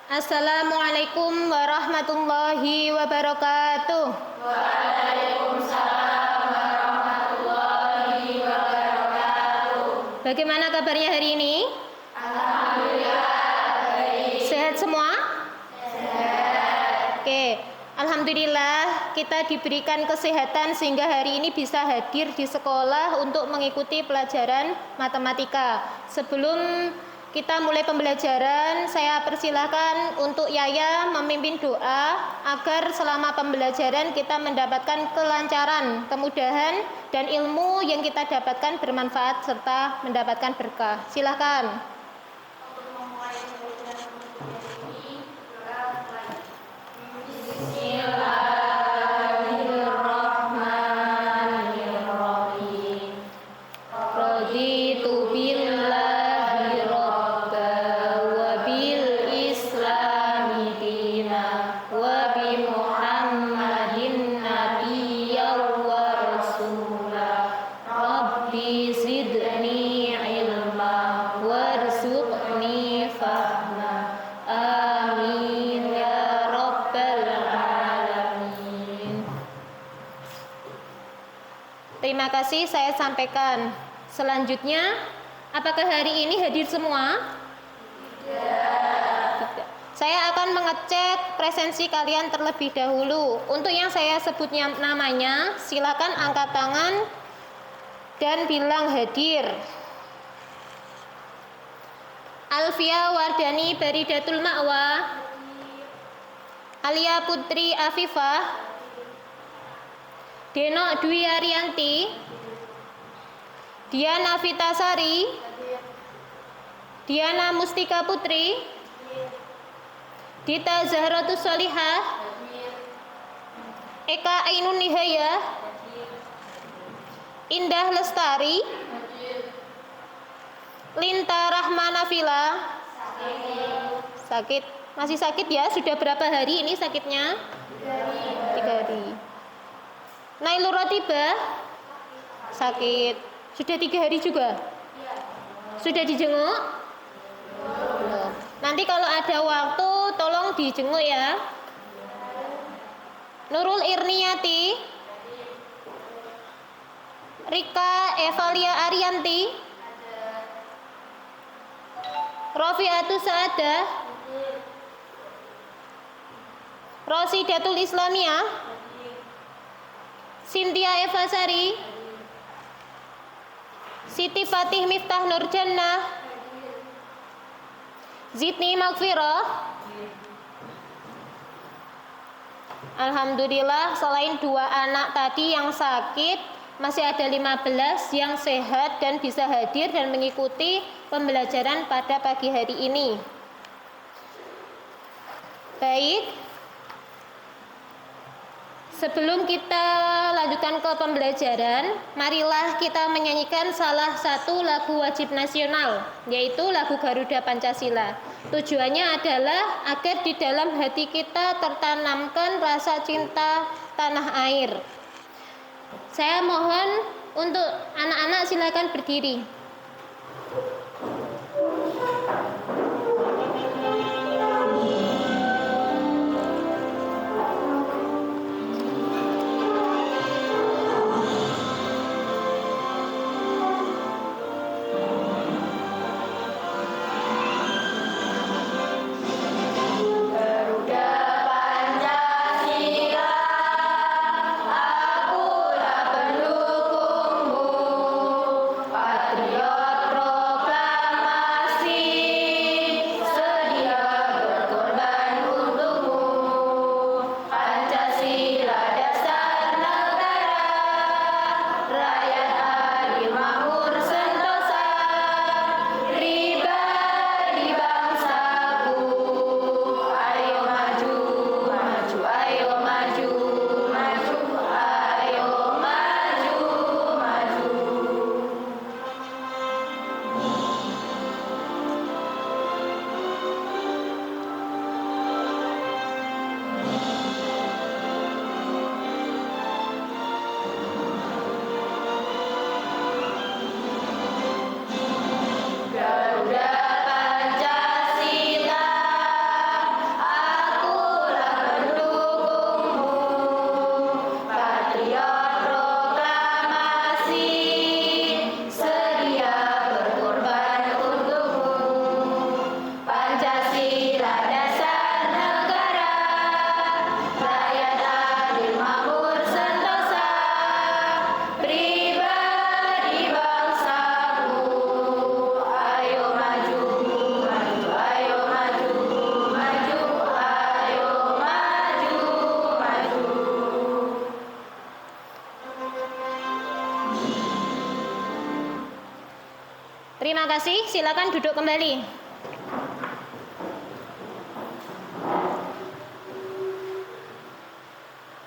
Assalamualaikum warahmatullahi wabarakatuh. Waalaikumsalam warahmatullahi wabarakatuh. Bagaimana kabarnya hari ini? Alhamdulillah baik. Sehat semua? Sehat. Oke, alhamdulillah kita diberikan kesehatan sehingga hari ini bisa hadir di sekolah untuk mengikuti pelajaran matematika. Sebelum kita mulai pembelajaran, saya persilahkan untuk Yaya memimpin doa agar selama pembelajaran kita mendapatkan kelancaran, kemudahan, dan ilmu yang kita dapatkan bermanfaat serta mendapatkan berkah. Silakan. Untuk memulai pembelajaran ini, Bismillahirrahmanirrahim. Raditu billahi robba wa bil islami dina wa bi muhammadin nabiyya wa rasula rabbi zidni ilma warzuqni fahma amin ya rabbal alamin. Terima kasih saya sampaikan. Selanjutnya, apakah hari ini hadir semua? Tidak. Saya akan mengecek presensi kalian terlebih dahulu. Untuk yang saya sebutnya namanya, silakan angkat tangan dan bilang hadir. Alfia Wardani Baridatul Ma'wa, Alia Putri Afifah, Denok Dwi Arianti, Diana Vitasari, Diana Mustika Putri, Dita Zahratus Solihah, Eka Ainun Nihaya, Indah Lestari, Linta Rahmanafila. Sakit. Masih sakit ya? Sudah berapa hari ini sakitnya? 3 hari. Nailur Rotiba sakit. Sudah 3 hari juga? Sudah dijenguk? Belum. Nanti kalau ada waktu tolong dijenguk ya. Nurul Irniyati, Rika Evalia Arianti, Rofiatus Saadah, Rosidatul Islamiyah, Cynthia Evasari, Siti Fatih Miftah Nurjannah, Zidni Magfirah. Alhamdulillah, selain 2 anak tadi yang sakit, masih ada 15 yang sehat dan bisa hadir dan mengikuti pembelajaran pada pagi hari ini. Baik, sebelum kita lanjutkan ke pembelajaran, marilah kita menyanyikan salah satu lagu wajib nasional, yaitu lagu Garuda Pancasila. Tujuannya adalah agar di dalam hati kita tertanamkan rasa cinta tanah air. Saya mohon untuk anak-anak silakan berdiri. Akulah pendukungmu, patria. kasih, silakan duduk kembali.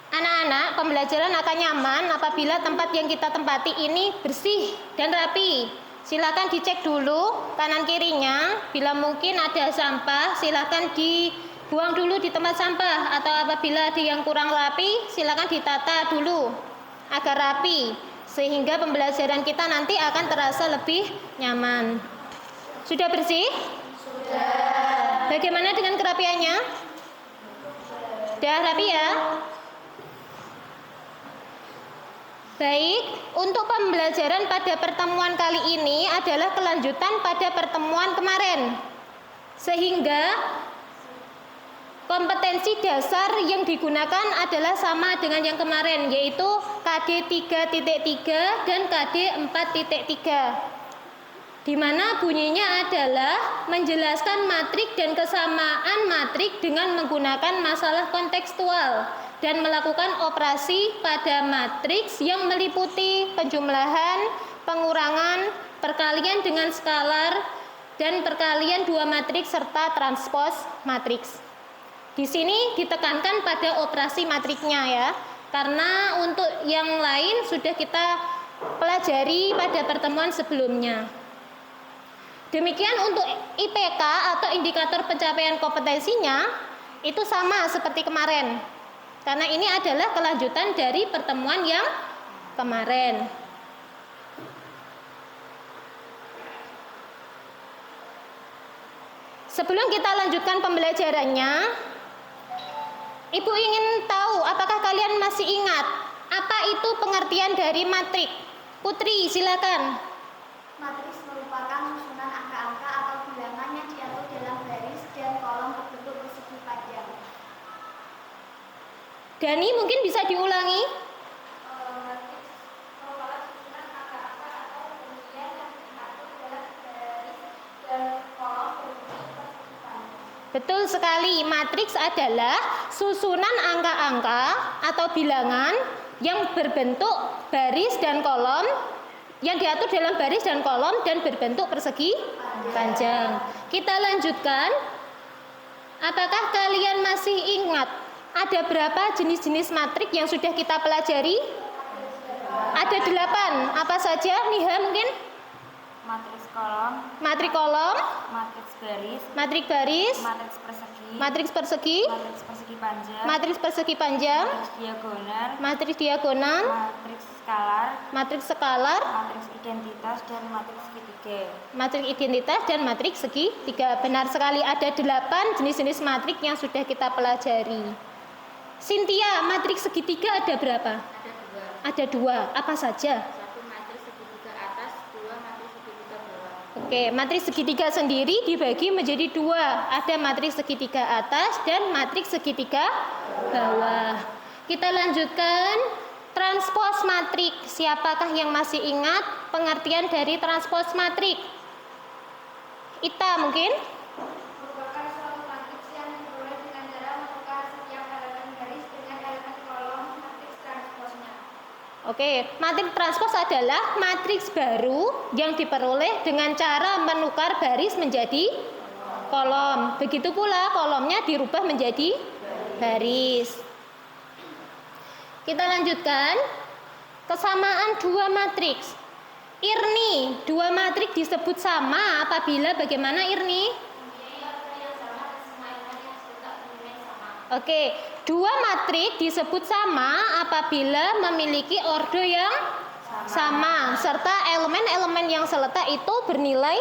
Anak-anak, pembelajaran akan nyaman apabila tempat yang kita tempati ini bersih dan rapi. Silakan dicek dulu kanan kirinya. Bila mungkin ada sampah, silakan dibuang dulu di tempat sampah. Atau apabila ada yang kurang rapi, silakan ditata dulu agar rapi, sehingga pembelajaran kita nanti akan terasa lebih nyaman. Sudah bersih? Sudah. Bagaimana dengan kerapiannya? Sudah rapi ya? Baik, untuk pembelajaran pada pertemuan kali ini adalah kelanjutan pada pertemuan kemarin. Sehingga kompetensi dasar yang digunakan adalah sama dengan yang kemarin, yaitu KD 3.3 dan KD 4.3. Di mana bunyinya adalah menjelaskan matrik dan kesamaan matrik dengan menggunakan masalah kontekstual dan melakukan operasi pada matriks yang meliputi penjumlahan, pengurangan, perkalian dengan skalar, dan perkalian dua matriks serta transpos matriks. Di sini ditekankan pada operasi matriknya ya, karena untuk yang lain sudah kita pelajari pada pertemuan sebelumnya. Demikian untuk IPK atau indikator pencapaian kompetensinya itu sama seperti kemarin. Karena ini adalah kelanjutan dari pertemuan yang kemarin. Sebelum kita lanjutkan pembelajarannya, Ibu ingin tahu apakah kalian masih ingat apa itu pengertian dari matrik? Putri, silakan. Matriks merupakan susunan angka-angka atau bilangan yang diatur dalam baris dan kolom berbentuk persegi panjang. Dani, mungkin bisa diulangi? Matriks merupakan susunan angka-angka atau bilangan yang diatur dalam baris dan kolom berbentuk persegi panjang. Betul sekali, matriks adalah susunan angka-angka atau bilangan yang berbentuk baris dan kolom, yang diatur dalam baris dan kolom dan berbentuk persegi panjang. Kita lanjutkan. Apakah kalian masih ingat ada berapa jenis-jenis matrik yang sudah kita pelajari? Ada 8. Apa saja? Niha mungkin? Matriks kolom, Matrik kolom, matriks baris, matrik baris, matriks persegi, matriks persegi, matriks persegi panjang, matriks persegi panjang, matriks diagonal, matriks diagonal, matriks skalar, matriks skalar, matriks identitas, dan matriks segitiga. matriks identitas dan matriks segitiga. Benar sekali, ada 8 jenis-jenis matrik yang sudah kita pelajari. Cynthia, matriks segitiga ada berapa? Ada 2. Apa saja? Satu matriks segitiga atas, 2 matriks segitiga bawah. Oke, matriks segitiga sendiri dibagi menjadi 2. Ada matriks segitiga atas dan matriks segitiga bawah. Kita lanjutkan transpos matrik. Siapakah yang masih ingat pengertian dari transpos matrik? Ita mungkin? Merupakan suatu matriks yang diperoleh dengan cara menukar setiap elemen baris dengan elemen kolom matriks transposnya. Oke, matriks transpos adalah matriks baru yang diperoleh dengan cara menukar baris menjadi kolom. Begitu pula kolomnya dirubah menjadi baris. Kita lanjutkan. Kesamaan 2 matriks. Irni, 2 matriks disebut sama apabila bagaimana Irni? Oke, 2 matriks disebut sama apabila memiliki ordo yang sama serta elemen-elemen yang seletak itu bernilai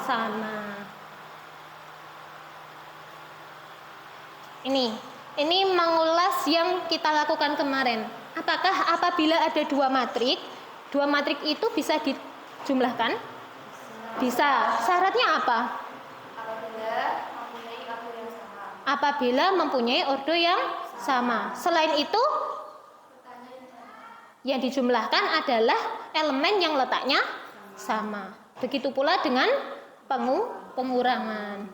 sama. Ini mengulas yang kita lakukan kemarin. Apakah apabila ada 2 matrik itu bisa dijumlahkan? Bisa. Syaratnya apa? Apabila mempunyai ordo yang sama. Selain itu, yang dijumlahkan adalah elemen yang letaknya sama. Begitu pula dengan pengurangan.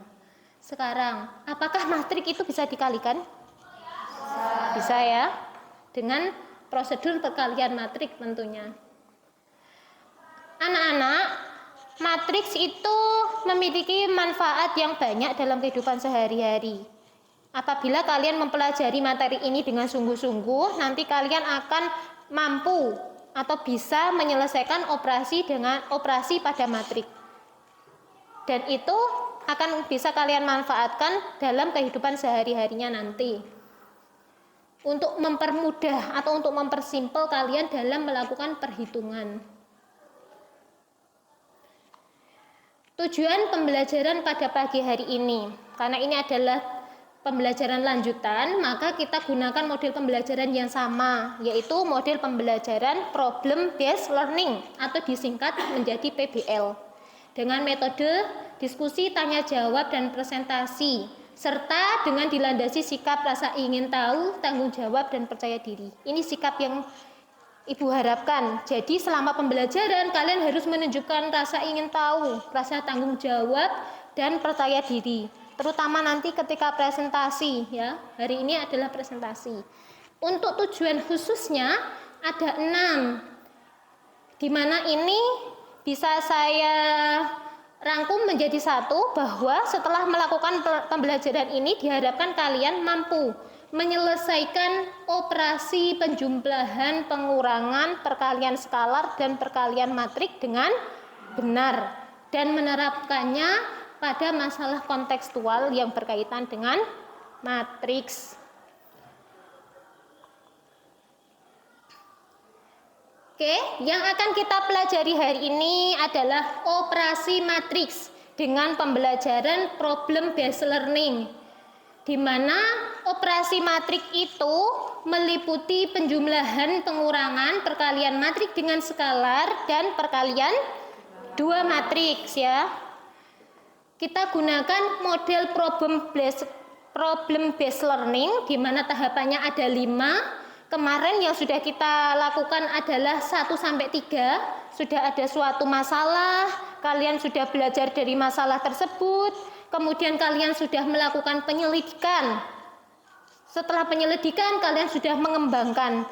Sekarang, apakah matrik itu bisa dikalikan? Bisa ya. Dengan prosedur perkalian matrik tentunya. Anak-anak, Matriks itu memiliki manfaat yang banyak dalam kehidupan sehari-hari. Apabila kalian mempelajari materi ini dengan sungguh-sungguh, nanti kalian akan mampu atau bisa menyelesaikan operasi pada matriks. Dan itu akan bisa kalian manfaatkan dalam kehidupan sehari-harinya nanti. Untuk mempermudah atau untuk mempersimpel kalian dalam melakukan perhitungan. Tujuan pembelajaran pada pagi hari ini, karena ini adalah pembelajaran lanjutan, maka kita gunakan model pembelajaran yang sama, yaitu model pembelajaran problem based learning atau disingkat menjadi PBL. Dengan metode diskusi, tanya jawab, dan presentasi, serta dengan dilandasi sikap rasa ingin tahu, tanggung jawab, dan percaya diri. Ini sikap yang Ibu harapkan. Jadi selama pembelajaran kalian harus menunjukkan rasa ingin tahu, rasa tanggung jawab, dan percaya diri. Terutama nanti ketika presentasi, ya. Hari ini adalah presentasi. Untuk tujuan khususnya ada 6. Di mana ini bisa saya rangkum menjadi satu, bahwa setelah melakukan pembelajaran ini diharapkan kalian mampu menyelesaikan operasi penjumlahan, pengurangan, perkalian skalar, dan perkalian matrik dengan benar dan menerapkannya pada masalah kontekstual yang berkaitan dengan matriks. Oke, yang akan kita pelajari hari ini adalah operasi matriks dengan pembelajaran problem based learning, di mana operasi matriks itu meliputi penjumlahan, pengurangan, perkalian matriks dengan skalar, dan perkalian dua matriks, ya. Kita gunakan model problem based learning, di mana tahapannya ada 5. Kemarin yang sudah kita lakukan adalah 1-3. Sudah ada suatu masalah, kalian sudah belajar dari masalah tersebut, kemudian kalian sudah melakukan penyelidikan. Setelah penyelidikan kalian sudah mengembangkan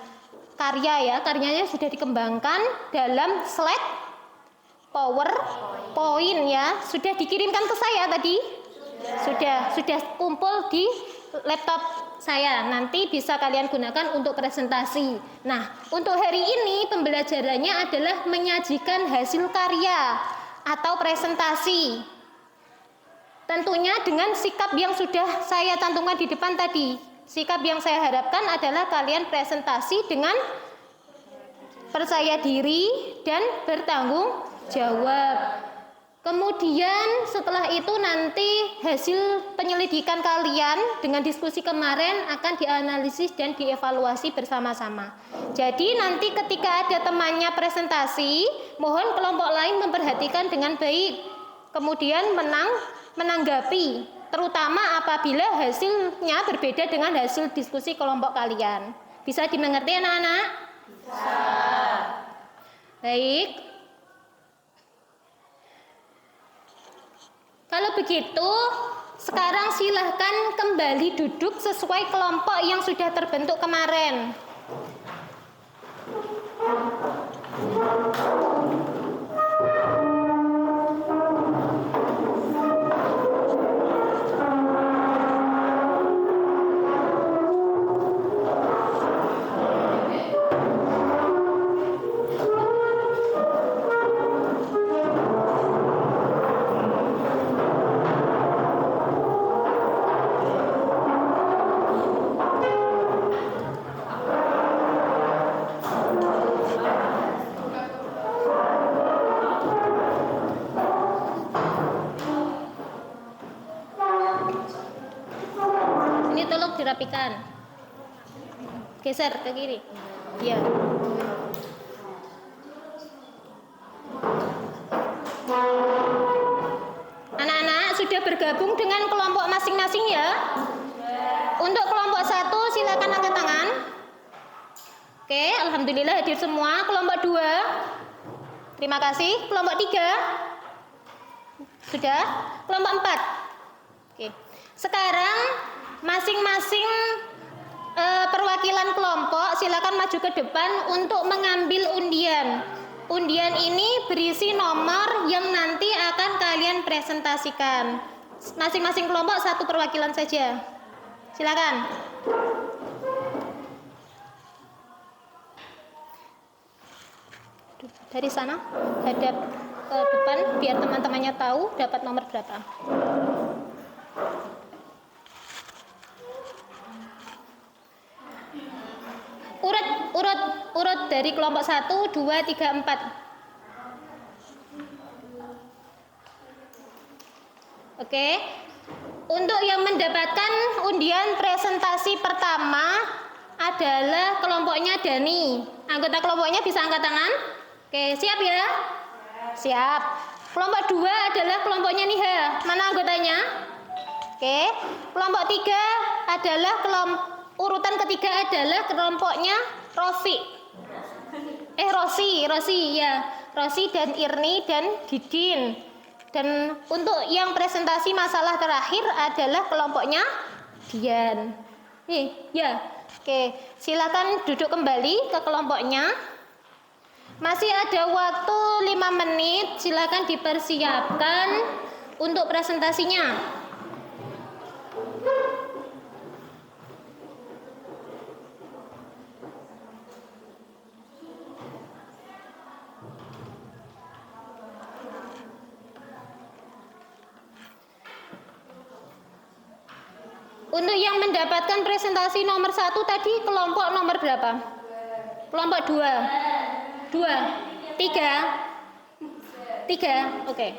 karya, ya. Karyanya sudah dikembangkan dalam slide PowerPoint, ya. Sudah dikirimkan ke saya tadi? Sudah kumpul di laptop saya. Nanti bisa kalian gunakan untuk presentasi. Nah, untuk hari ini pembelajarannya adalah menyajikan hasil karya atau presentasi. Tentunya dengan sikap yang sudah saya cantumkan di depan tadi. Sikap yang saya harapkan adalah kalian presentasi dengan percaya diri dan bertanggung jawab. Kemudian setelah itu nanti hasil penyelidikan kalian dengan diskusi kemarin akan dianalisis dan dievaluasi bersama-sama. Jadi nanti ketika ada temannya presentasi, mohon kelompok lain memperhatikan dengan baik. Kemudian menanggapi, terutama apabila hasilnya berbeda dengan hasil diskusi kelompok kalian. Bisa dimengerti anak-anak? Bisa. Baik. Kalau begitu, sekarang silahkan kembali duduk sesuai kelompok yang sudah terbentuk kemarin. Dirapikan, geser ke kiri, ya. Anak-anak sudah bergabung dengan kelompok masing-masing, ya. Untuk kelompok 1 silakan angkat tangan. Oke, alhamdulillah hadir semua. Kelompok 2, terima kasih. Kelompok 3 sudah. Kelompok 4, oke. Sekarang masing-masing perwakilan kelompok silakan maju ke depan untuk mengambil undian. Undian ini berisi nomor yang nanti akan kalian presentasikan. Masing-masing kelompok satu perwakilan saja. Silakan. Dari sana hadap ke depan biar teman-temannya tahu dapat nomor berapa. Urut dari kelompok 1, 2, 3, 4. Oke. Untuk yang mendapatkan undian presentasi pertama adalah kelompoknya Dani. Anggota kelompoknya bisa angkat tangan? Oke, siap ya? Siap. Kelompok 2 adalah kelompoknya Niha. Mana anggotanya? Oke. Kelompok 3 adalah urutan ketiga adalah kelompoknya Rosi ya. Rosi dan Irni dan Didin. Dan untuk yang presentasi masalah terakhir adalah kelompoknya Dian. Ya. Oke, silakan duduk kembali ke kelompoknya. Masih ada waktu 5 menit, silakan dipersiapkan untuk presentasinya. Untuk yang mendapatkan presentasi nomor 1 tadi kelompok nomor berapa? Kelompok 2. 2. 3. Oke.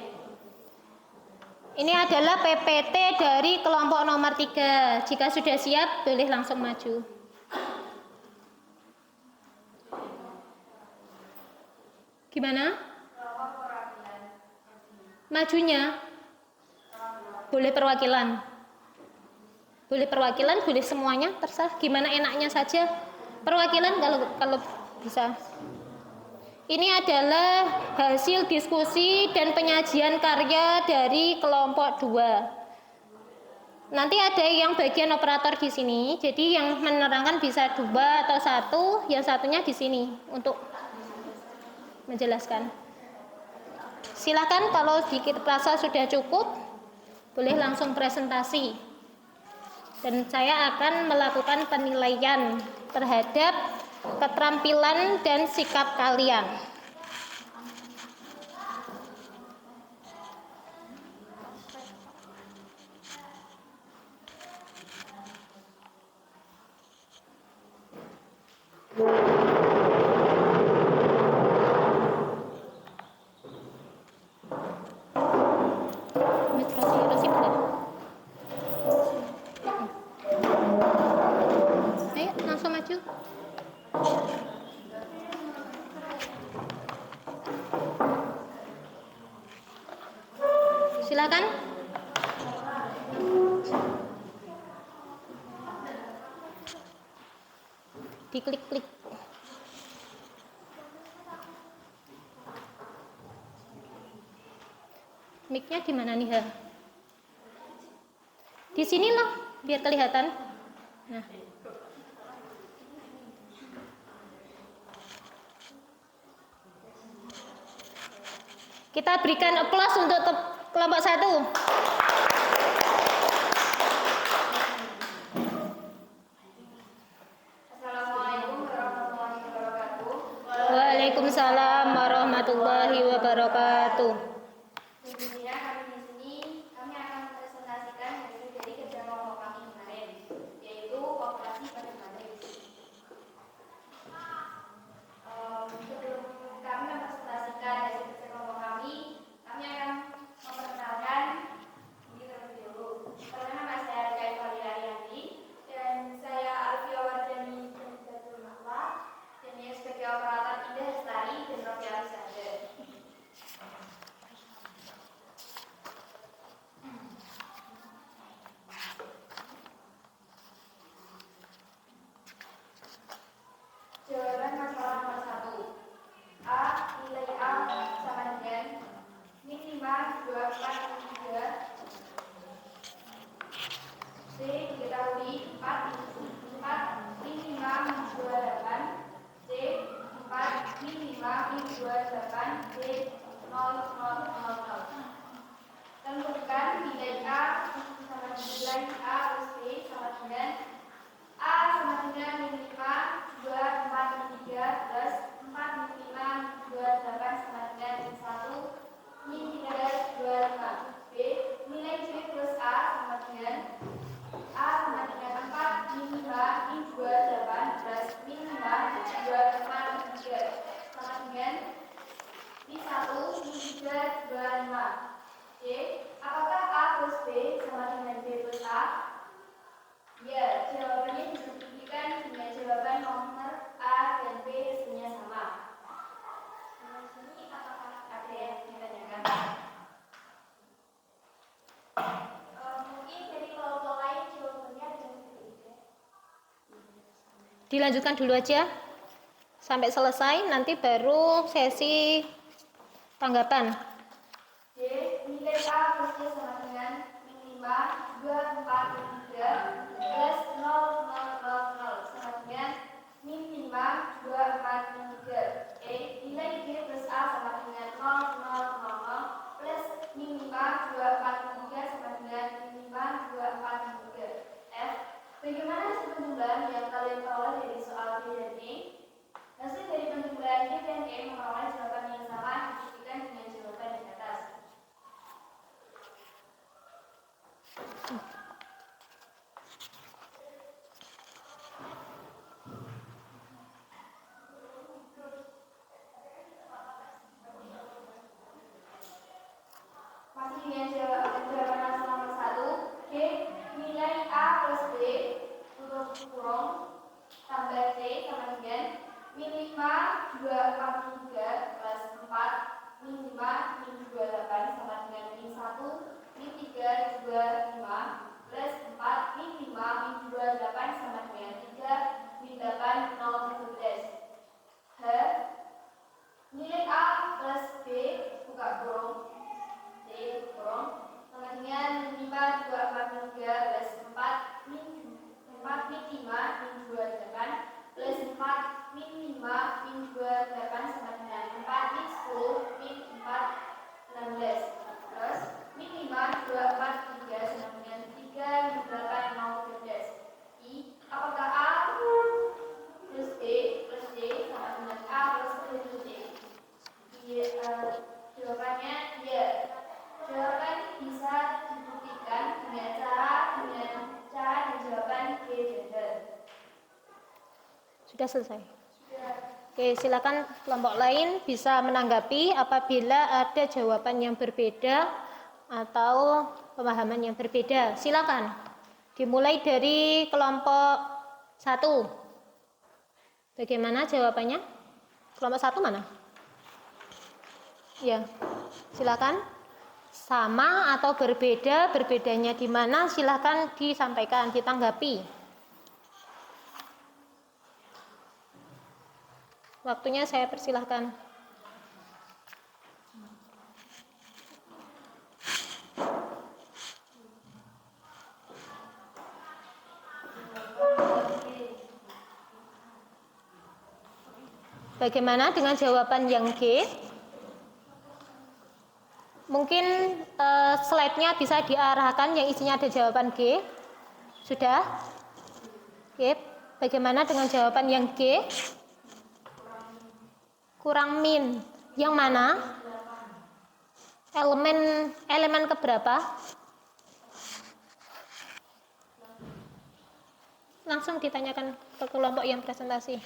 Ini adalah PPT dari kelompok nomor 3. Jika sudah siap, boleh langsung maju. Gimana? Majunya? Boleh perwakilan. Boleh perwakilan, boleh semuanya, terserah gimana enaknya saja. Perwakilan kalau bisa. Ini adalah hasil diskusi dan penyajian karya dari kelompok 2. Nanti ada yang bagian operator di sini, jadi yang menerangkan bisa 2 atau 1, yang satunya di sini untuk menjelaskan. Silakan kalau dirasa sudah cukup, boleh langsung presentasi. Dan saya akan melakukan penilaian terhadap keterampilan dan sikap kalian. Silakan. Diklik-klik. Mic-nya di mana nih, Ha? Di sini loh, biar kelihatan. Nah. Kita berikan aplaus untuk kelompok 1. Assalamualaikum warahmatullahi wabarakatuh. Waalaikumsalam warahmatullahi wabarakatuh. Sebelumnya kami di sini kami akan mempresentasikan hasil dari kerja kelompok kami kemarin, yaitu operasi pada baris. Sebelum kami mempresentasikan hasil kerja kelompok kami akan memperkenalkan diri terlebih dulu. Pertama, nama saya Rika Ariyanti dan saya Alfia Wardani Janidatul Makla, dan dia sebagai operator Indah Lestari dan Rofi Alisada. Jawaban masalah nomor 1. A. Nilai A sama dengan min 5, 2, 4, 3. B. Diketahui 4 min 5 min 2, 8. C. 4 min 5 min 28 B 0000. Tentukan nilai A sama nilai A plus B sama dengan A sama dengan min 5 24 min 3 plus 4 min 5 28 sama dengan min 1 min 3 25. B nilai C plus A sama dengan A sama dengan 4 min 5 min 28 plus min 5 25 min 3 sama dengan min 1 min 3 25. C. Apakah A plus B sama dengan B plus A? Ya, jawabannya dibuktikan dengan jawaban nomor A dan B hasilnya sama. Di sini apakah ada yang ditanyakan? Mungkin dari kelompok lain jawabannya ada yang berbeda. Dilanjutkan dulu aja sampai selesai, nanti baru sesi tanggapan. D. Nilai A plus C sama dengan min 5 24 min 3 plus 0000 sama dengan min 5 24 min 3. E. Nilai G plus A sama dengan 0000 plus min 5 24 min 3 sama dengan min 5 24 min 3. F. Bagaimana hasil penjumlahan yang kalian peroleh dari soal D dan E? Hasil dari penjumlahan D dan E memperoleh jawaban yang sama dibuktikan dengan jawaban di atas. Masih dengan jawaban asal nomor 1. D. Nilai A plus B tutup kurung tambah C sama dengan min 5 24 min 3 plus 4 min 5 min 28 sama dengan min 1 min 3 25 plus 4 min 5 min 28 sama dengan 3 min 8 0 17. H. Nilai A plus B buka kurung C kurung sama dengan min 5 24 min 3 plus 4 min 5 min 28 plus 4 min 5 min 28 sama dengan 4 min 10 min 4 16 plus min 5 24 3 sama dengan 3 min 8 0 17. I. Apakah A plus B plus C sama dengan A plus B plus C? Jawabannya ya. Jawaban bisa dibuktikan dengan cara dan jawaban G dan D. Sudah selesai. Oke, silakan kelompok lain bisa menanggapi apabila ada jawaban yang berbeda atau pemahaman yang berbeda. Silakan. Dimulai dari kelompok 1. Bagaimana jawabannya? Kelompok 1 mana? Ya, silakan. Sama atau berbeda, berbedanya di mana? Silakan disampaikan, ditanggapi. Waktunya saya persilahkan. Bagaimana dengan jawaban yang G? Mungkin slide-nya bisa diarahkan yang isinya ada jawaban G. Sudah? Oke. Bagaimana dengan jawaban yang G? Kurang min. Yang mana? Elemen keberapa? Langsung ditanyakan ke kelompok yang presentasi.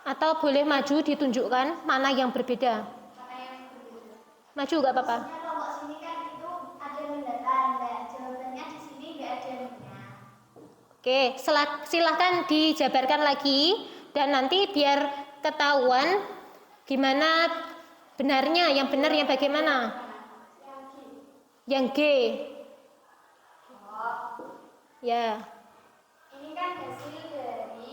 Atau boleh maju ditunjukkan mana yang berbeda. Maju nggak apa-apa. Kelompok sini kan itu ada mendatar, jawabannya di sini nggak ada minnya. Oke, silahkan dijabarkan lagi dan nanti biar ketahuan gimana benarnya, yang benar yang bagaimana. Yang G. Ya. Ini kan hasil dari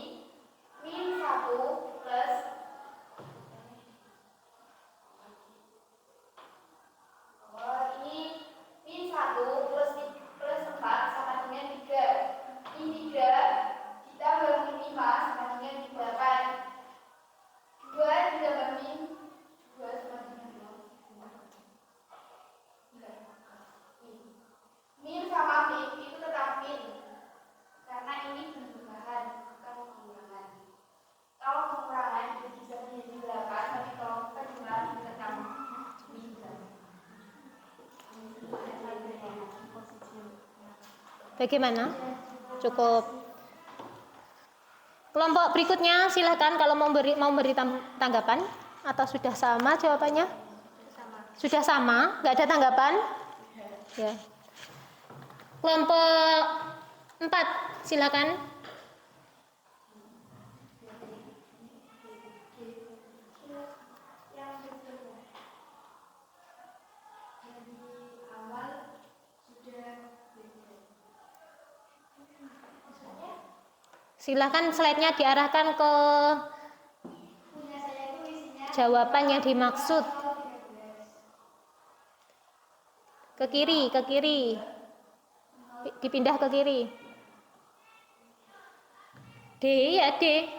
Bagaimana? Cukup. Kelompok berikutnya silakan kalau mau beri tanggapan atau sudah sama jawabannya? Sudah sama, nggak ada tanggapan? Ya. Kelompok 4 silakan. Silakan slide-nya diarahkan ke jawaban yang dimaksud. Ke kiri. Dipindah ke kiri. D ya, D.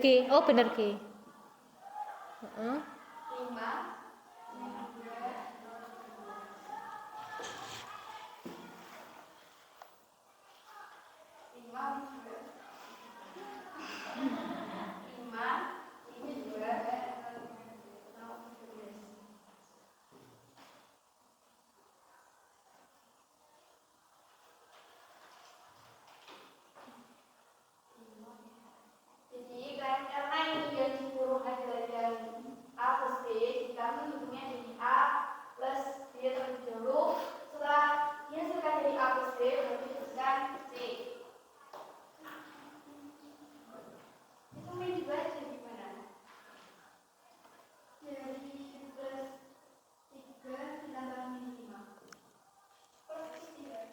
G. Oh, benar G. Karena ini yang 10 adalah dari A plus B, jadi kami hitungnya dari A plus B terlebih dahulu. Setelah dihasilkan dari A plus B, berarti dihasilkan C. Itu min dibaca gimana? Dari plus 3 ditambah min 5 plus 3.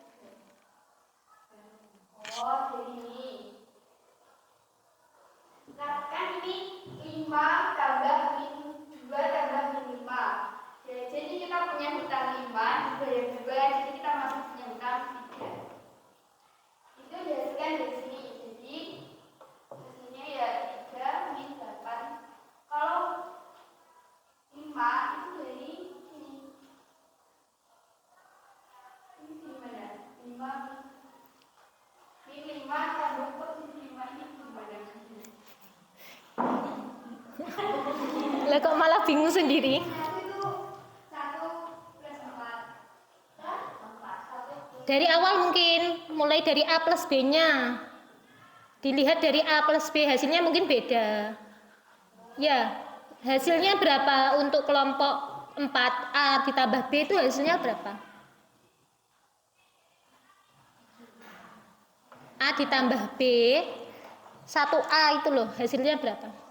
Oh, jadi ini. Nah, kan ini 5 tambah min 2 tambah min 5. Ya, jadi kita punya hutang 5 dibayar 2, jadi kita masih punya hutang 3. Itu dihasilkan dari sini. Jadi hasilnya ya 3 min 8. Kalau 5 itu dari sini. Ini gimana? 5 min 5 tambah posisi 5 ini gimana? Lah kok malah bingung sendiri? Dari awal mungkin mulai dari A plus B-nya. Dilihat dari A plus B hasilnya mungkin beda. Ya, hasilnya berapa untuk kelompok 4 A ditambah B itu hasilnya berapa? A ditambah B 1A itu loh hasilnya berapa?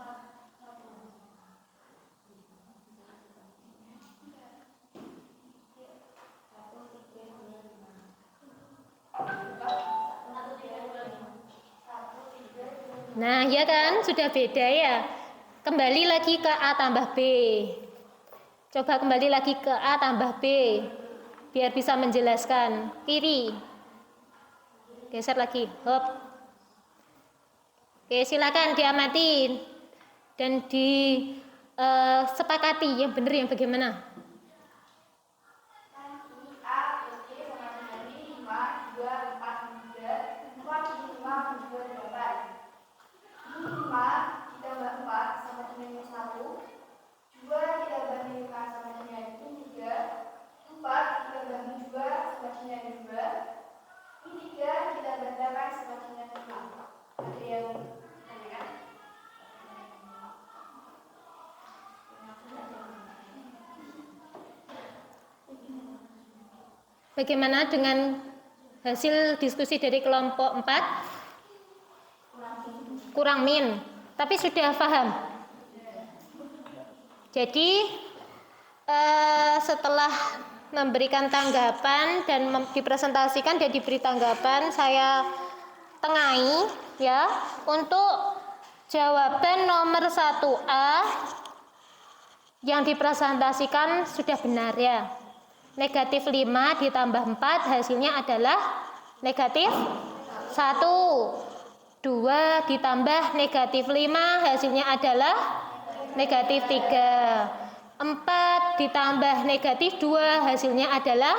Nah, ya kan, sudah beda ya. Kembali lagi ke A tambah B. Coba kembali lagi ke A tambah B. Biar bisa menjelaskan. Kiri. Geser lagi. Hop. Oke, silakan diamatin. Dan disepakati yang benar yang bagaimana. Bagaimana dengan hasil diskusi dari kelompok 4? Kurang min, tapi sudah paham. Jadi setelah memberikan tanggapan dan dipresentasikan dan diberi tanggapan, saya tengahi ya untuk jawaban nomor 1A yang dipresentasikan sudah benar ya. Negatif 5 ditambah 4 hasilnya adalah negatif 1. 2 ditambah negatif 5 hasilnya adalah negatif 3. 4 ditambah negatif 2 hasilnya adalah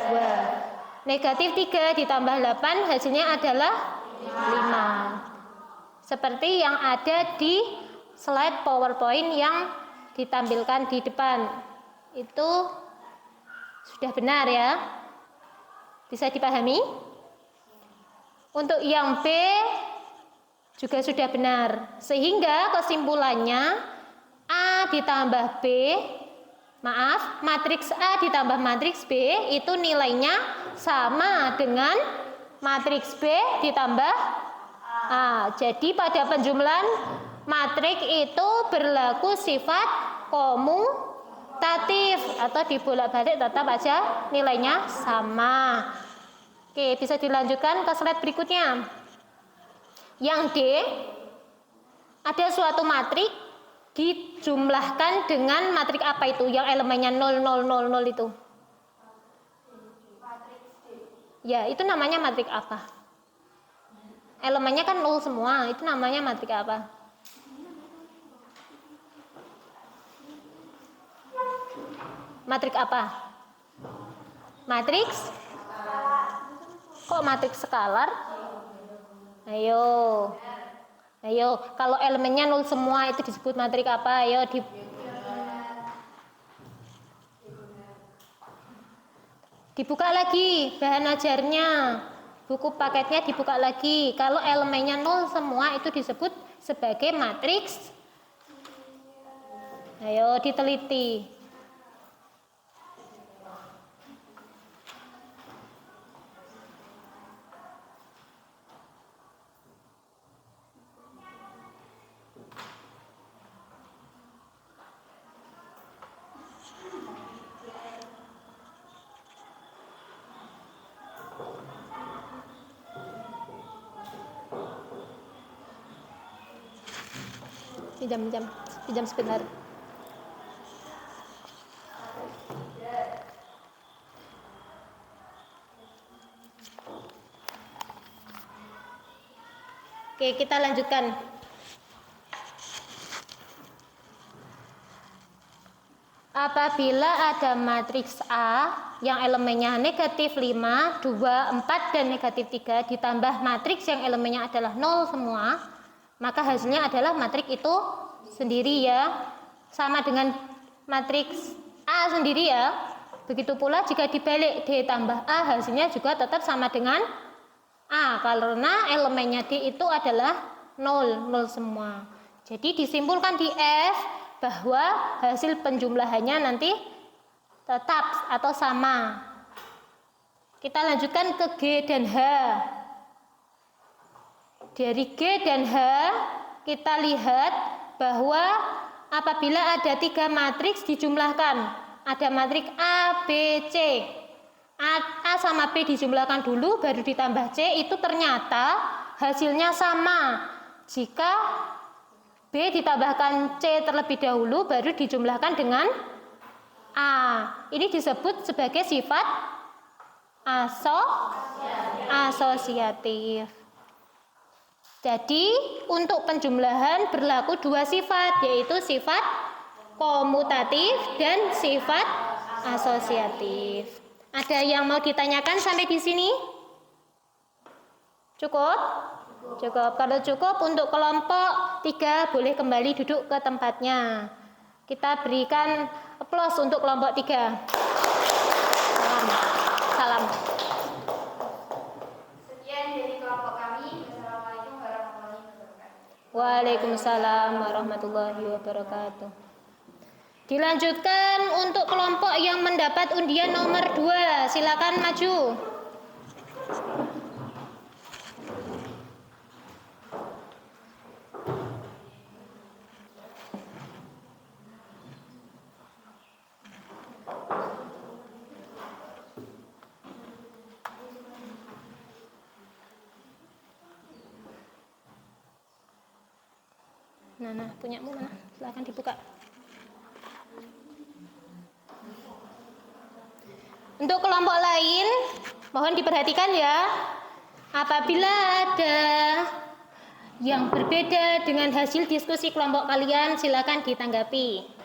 2. Negatif 3 ditambah 8 hasilnya adalah 5. Seperti yang ada di slide PowerPoint yang ditampilkan di depan. Itu sudah benar ya? Bisa dipahami? Untuk yang B juga sudah benar. Sehingga kesimpulannya A ditambah B, matriks A ditambah matriks B itu nilainya sama dengan matriks B ditambah A. Jadi pada penjumlahan matriks itu berlaku sifat komutatif atau dibolak-balik tetap aja nilainya sama. Oke, bisa dilanjutkan ke slide berikutnya. Yang D, ada suatu matriks dijumlahkan dengan matriks apa itu? Yang elemennya 0, 0, 0, 0 itu. Ya, itu namanya matriks apa? Elemennya kan 0 semua, itu namanya matriks apa? Matriks apa? Matriks? Kok matriks skalar? Ayo. Kalau elemennya 0 semua itu disebut matriks apa? Ayo dibuka lagi bahan ajarnya. Buku paketnya dibuka lagi. Kalau elemennya 0 semua itu disebut sebagai matriks. Ayo diteliti. Pinjam sebentar. Oke, kita lanjutkan. Apabila ada matriks A yang elemennya negatif 5, 2, 4, dan negatif 3 ditambah matriks yang elemennya adalah 0 semua, maka hasilnya adalah matriks itu sendiri ya, sama dengan matriks A sendiri ya. Begitu pula jika dibalik D tambah A, hasilnya juga tetap sama dengan A, karena elemennya D itu adalah 0, 0 semua. Jadi disimpulkan di F bahwa hasil penjumlahannya nanti tetap atau sama. Kita lanjutkan ke G dan H. Dari G dan H kita lihat bahwa apabila ada 3 matriks dijumlahkan, ada matriks A, B, C. A sama B dijumlahkan dulu baru ditambah C, itu ternyata hasilnya sama. Jika B ditambahkan C terlebih dahulu baru dijumlahkan dengan A. Ini disebut sebagai sifat asosiatif. Jadi untuk penjumlahan berlaku 2 sifat, yaitu sifat komutatif dan sifat asosiatif. Ada yang mau ditanyakan sampai di sini? Cukup? Cukup. Kalau cukup, untuk kelompok 3 boleh kembali duduk ke tempatnya. Kita berikan aplaus untuk kelompok 3. Salam. Sekian dari kelompok kami. Wassalamualaikum warahmatullahi wabarakatuh. Waalaikumsalam warahmatullahi wabarakatuh. Dilanjutkan untuk kelompok yang mendapat undian nomor 2. Silakan maju. Nah, punyamu mana? Silakan dibuka. Untuk kelompok lain, mohon diperhatikan ya. Apabila ada yang berbeda dengan hasil diskusi kelompok kalian, silakan ditanggapi.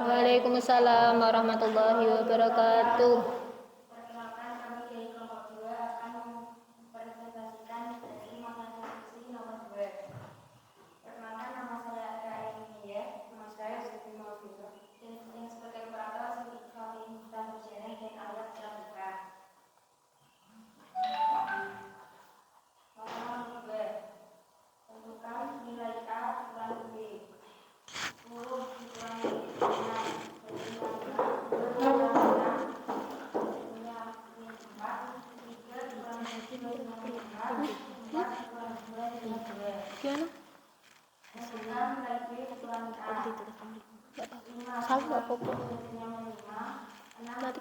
Waalaikumsalam warahmatullahi wabarakatuh. Perkenalkan, kami dari kelompok 2 akan mempresentasikan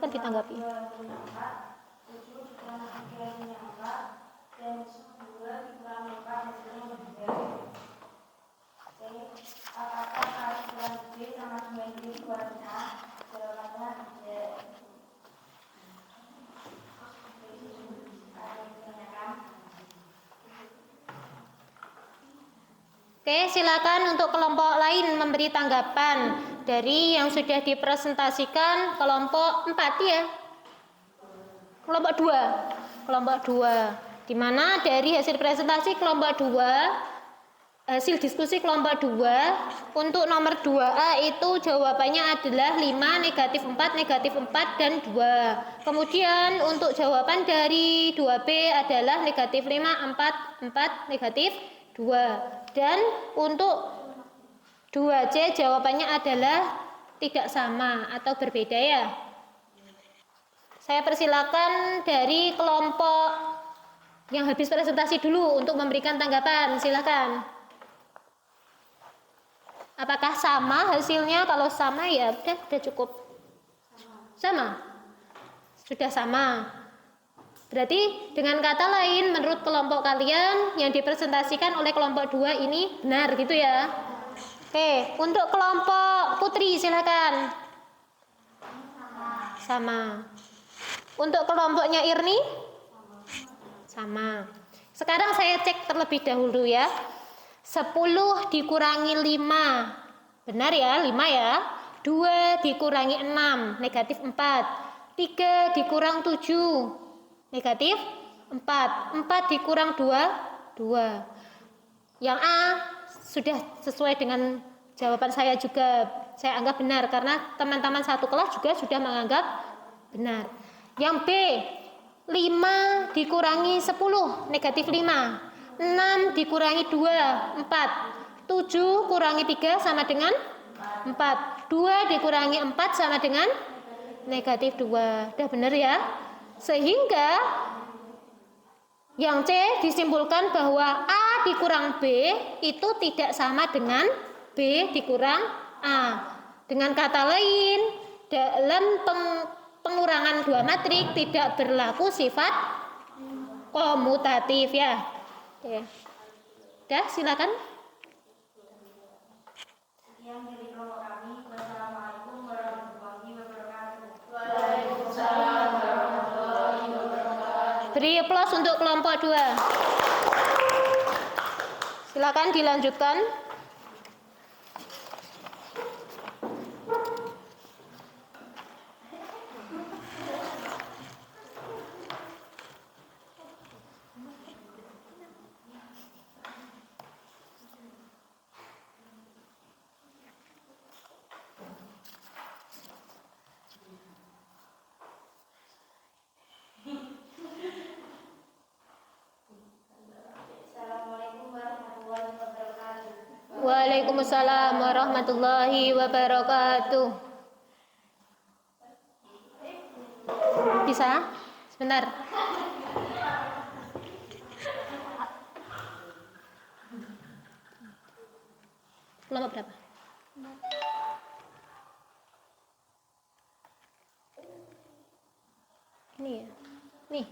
Silakan ditanggapi. 7 dikurangi 3 hasilnya 4 dan 2 dikurangi 4 hasilnya 3. C. Apakah kali kurang B sama dengan B kuadrat? Jawabannya tidak. Oke, silakan untuk kelompok lain memberi tanggapan dari yang sudah dipresentasikan kelompok 4 ya. Kelompok 2. Kelompok 2. Di mana dari hasil presentasi kelompok 2, hasil diskusi kelompok 2 untuk nomor 2A itu jawabannya adalah 5, negatif 4, negatif 4 dan 2. Kemudian untuk jawaban dari 2B adalah negatif 5, 4, 4, negatif 2. Dan untuk 2C jawabannya adalah tidak sama atau berbeda ya. Saya persilakan dari kelompok yang habis presentasi dulu untuk memberikan tanggapan. Silakan. Apakah sama hasilnya? Kalau sama ya udah cukup. Sama. Sudah sama. Berarti dengan kata lain menurut kelompok kalian yang dipresentasikan oleh kelompok 2 ini benar gitu ya. Oke, untuk kelompok Putri silakan. Sama. Untuk kelompoknya Irni? Sama. Sekarang saya cek terlebih dahulu ya. 10 dikurangi 5. Benar ya, 5 ya. 2 dikurangi 6, negatif 4. 3 dikurang 7. Negatif 4. 4 dikurang 2, 2. Yang A sudah sesuai dengan jawaban saya juga. Saya anggap benar karena teman-teman satu kelas juga sudah menganggap benar. Yang B, 5 dikurangi 10, negatif 5. 6 dikurangi 2, 4. 7 kurangi 3 sama dengan 4. 2 dikurangi 4 sama dengan negatif 2. Udah benar ya? Sehingga yang C disimpulkan bahwa A dikurang B itu tidak sama dengan B dikurang A. Dengan kata lain, dalam pengurangan dua matrik tidak berlaku sifat komutatif ya. Oke. Udah, silakan. Sekian dari kelompok kami. Wassalamualaikum warahmatullahi wabarakatuh. Beri aplaus untuk kelompok 2. Silakan dilanjutkan. Waalaikumsalam warahmatullahi wabarakatuh. Bisa? Sebentar. Kelompok berapa? Ini ya. Nih.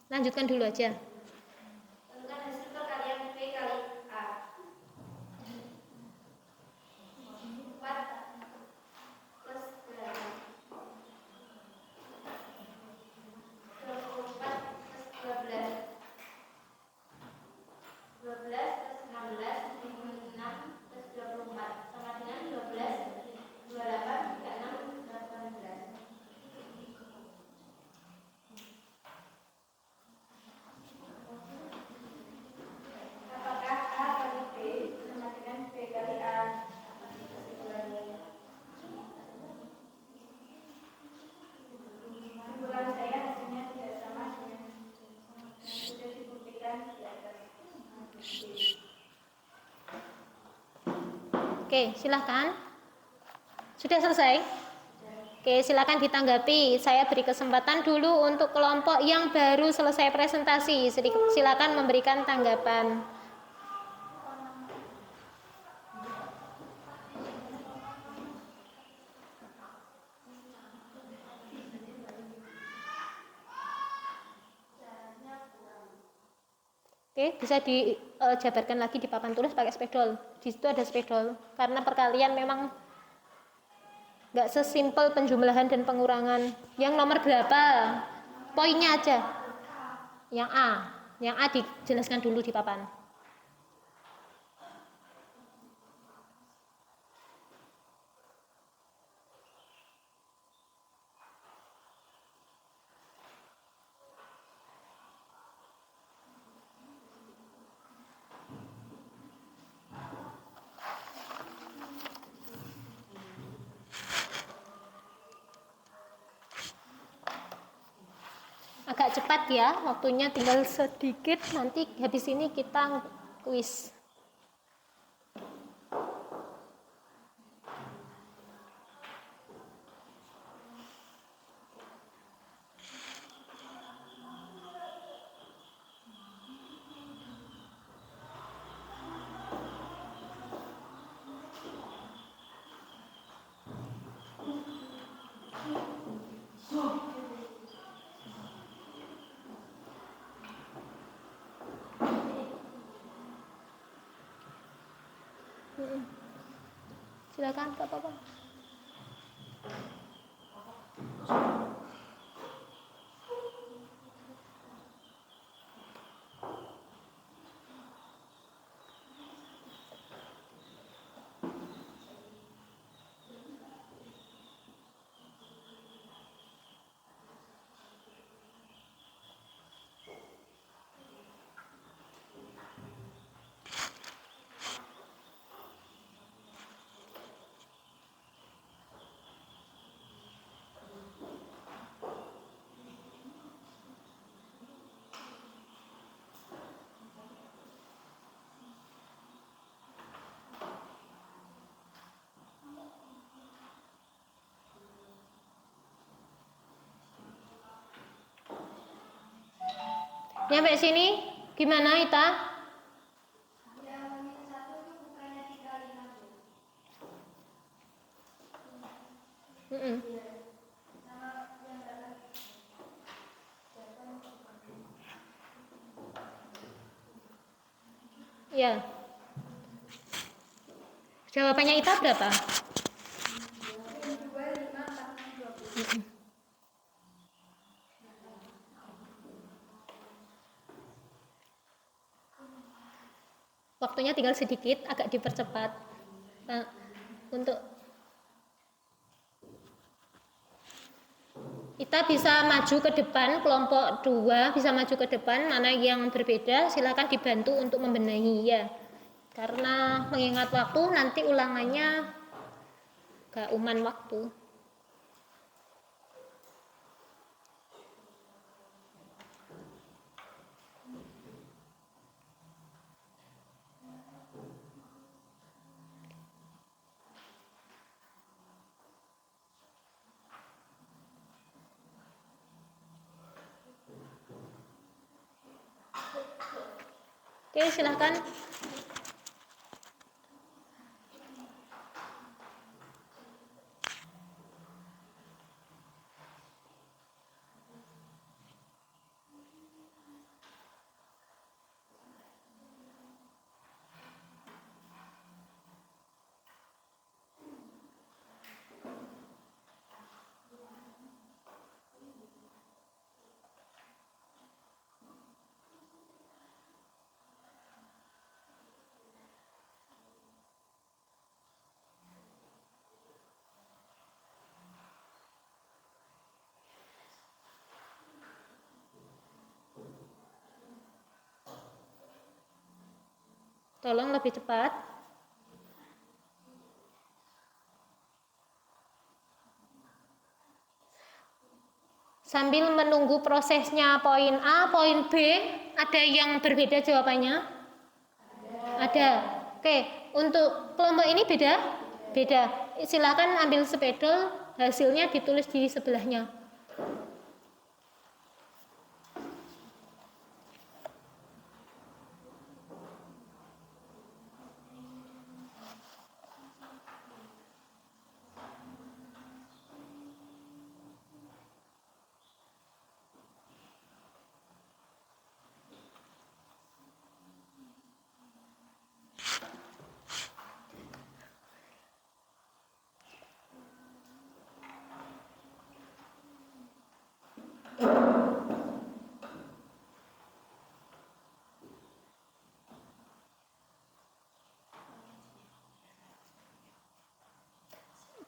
Lanjutkan dulu aja. Tentukan hasil perkalian B kali A. Oke, silahkan. Sudah selesai? Oke, silakan ditanggapi. Saya beri kesempatan dulu untuk kelompok yang baru selesai presentasi. Silakan memberikan tanggapan. Oke, bisa dijabarkan lagi di papan tulis pakai spidol. Di situ ada spidol. Karena perkalian memang nggak sesimpel penjumlahan dan pengurangan. Yang nomor berapa? Poinnya aja. Yang A. Yang A dijelaskan dulu di papan. Agak cepat ya, waktunya tinggal sedikit, nanti habis ini kita kuis. Silakan, Pak Papa. Nyampe sini gimana Ita? Ya. Jawabannya Ita berapa? Waktunya tinggal sedikit, agak dipercepat. Untuk kita bisa maju ke depan, kelompok 2 bisa maju ke depan, mana yang berbeda silakan dibantu untuk membenahi ya. Karena mengingat waktu nanti ulangannya gak uman waktu. Oke, silahkan. Tolong lebih cepat. Sambil menunggu prosesnya poin A, poin B, ada yang berbeda jawabannya? Ada. Oke, untuk kelompok ini beda? Beda. Silakan ambil spedol, hasilnya ditulis di sebelahnya.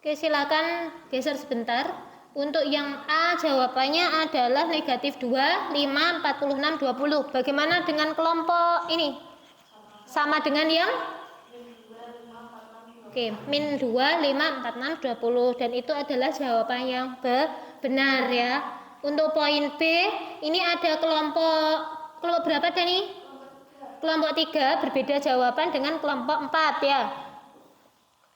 Oke, silakan geser sebentar. Untuk yang A jawabannya adalah negatif 2, 5, 46, 20. Bagaimana dengan kelompok ini? Sama dengan yang? Oke, min 2, 5, 46, 20. Dan itu adalah jawaban yang benar ya. Untuk poin B, ini ada kelompok berapa Dani? Kelompok 3 berbeda jawaban dengan kelompok 4 ya.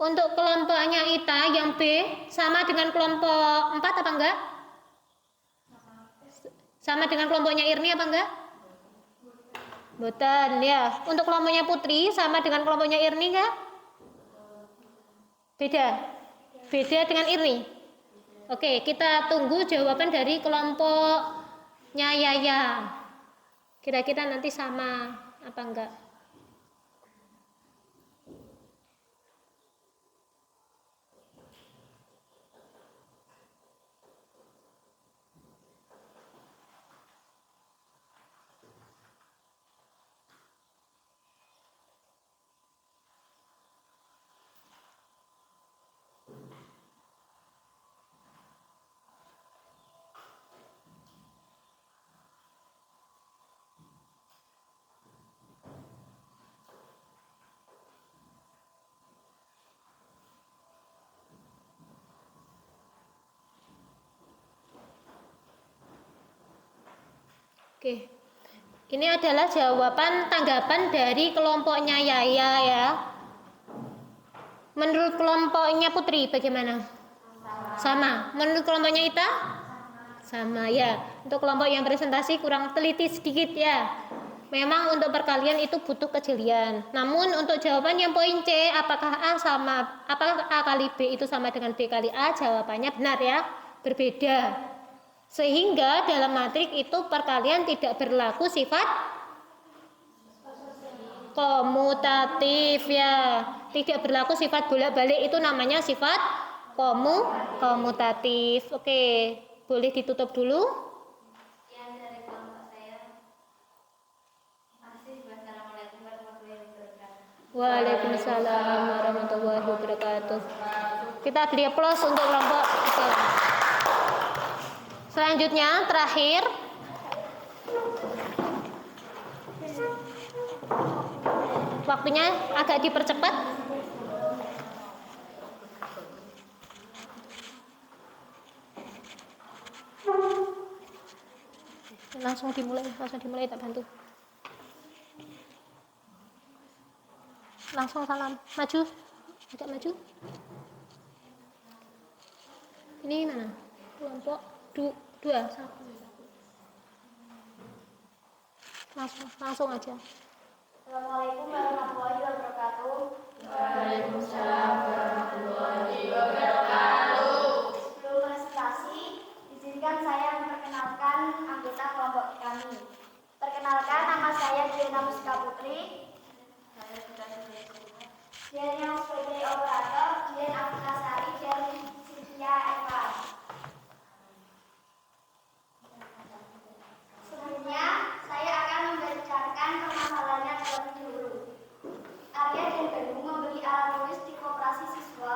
Untuk kelompoknya Ita yang B sama dengan kelompok 4 apa enggak? Sama dengan kelompoknya Irni apa enggak? Boten ya. Untuk kelompoknya Putri sama dengan kelompoknya Irni enggak? Beda. Beda dengan Irni. Oke, kita tunggu jawaban dari kelompoknya Yaya. Kira-kira nanti sama apa enggak? Oke, ini adalah jawaban tanggapan dari kelompoknya Yaya ya. Menurut kelompoknya Putri bagaimana? Sama. Menurut kelompoknya Ita? Sama ya. Untuk kelompok yang presentasi kurang teliti sedikit ya. Memang untuk perkalian itu butuh kejelian. Namun untuk jawaban yang poin C, apakah A kali B itu sama dengan B kali A? Jawabannya benar ya. Berbeda. Sehingga dalam matrik itu perkalian tidak berlaku sifat komutatif ya. Tidak berlaku sifat bolak-balik, itu namanya sifat komutatif. Oke, boleh ditutup dulu. Sekian dari kelompok saya. Wassalamualaikum warahmatullahi wabarakatuh. Waalaikumsalam warahmatullahi wabarakatuh. Kita beri aplaus untuk kelompok itu. Selanjutnya, terakhir, waktunya agak dipercepat. Langsung dimulai tak bantu. Langsung salam, maju, agak maju. Ini mana? Kelompok 2, 1. Langsung aja. Assalamualaikum warahmatullahi wabarakatuh. Waalaikumsalam warahmatullahi wabarakatuh. Sebelum presentasi, izinkan saya memperkenalkan anggota kelompok kami. Perkenalkan, nama saya Diana Muska Putri. Dian yang sebagai operator, Dian Abdulsari dan Cynthia Eva. Sebelumnya, saya akan membacakan permasalahannya terlebih dahulu. Arya dan Bandung membeli alat tulis di koperasi siswa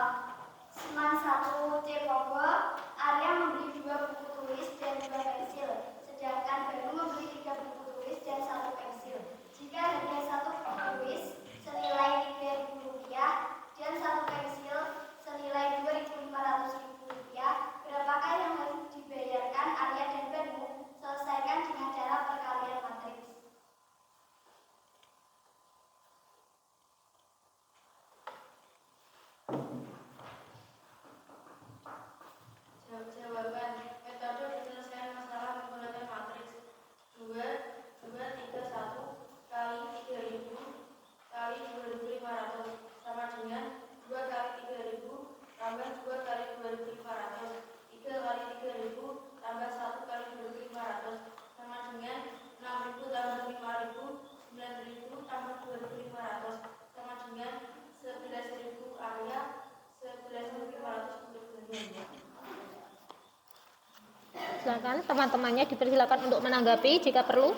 Silakan teman-temannya dipersilakan untuk menanggapi jika perlu.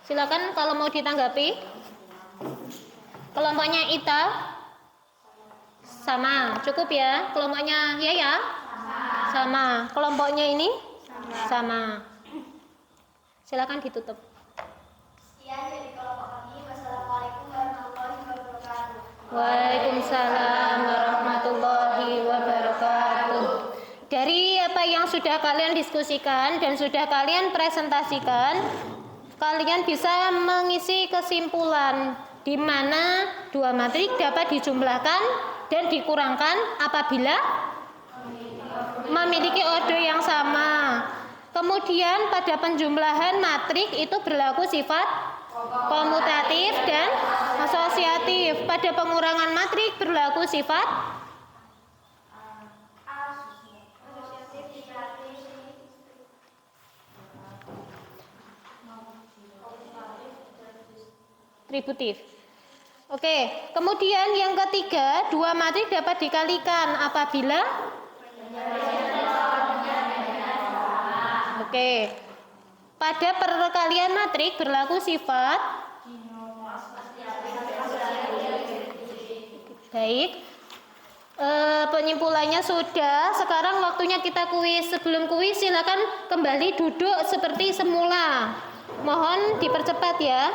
Silakan kalau mau ditanggapi. Kelompoknya Ita sama, cukup ya. Kelompoknya Yaya sama. Kelompoknya ini sama. Silakan ditutup. Sekian dari kelompok kami. Wassalamualaikum warahmatullahi wabarakatuh. Waalaikumsalam warahmatullahi wabarakatuh. Dari apa yang sudah kalian diskusikan dan sudah kalian presentasikan, kalian bisa mengisi kesimpulan di mana dua matrik dapat dijumlahkan dan dikurangkan apabila memiliki order yang sama. Kemudian pada penjumlahan matrik itu berlaku sifat komutatif dan asosiatif. Pada pengurangan matrik berlaku sifat atributif. Oke, kemudian yang ketiga, dua matrik dapat dikalikan apabila Oke. Pada perkalian matrik berlaku sifat baik. Penyimpulannya sudah. Sekarang waktunya kita kuis. Sebelum kuis silakan kembali duduk seperti semula. Mohon dipercepat ya.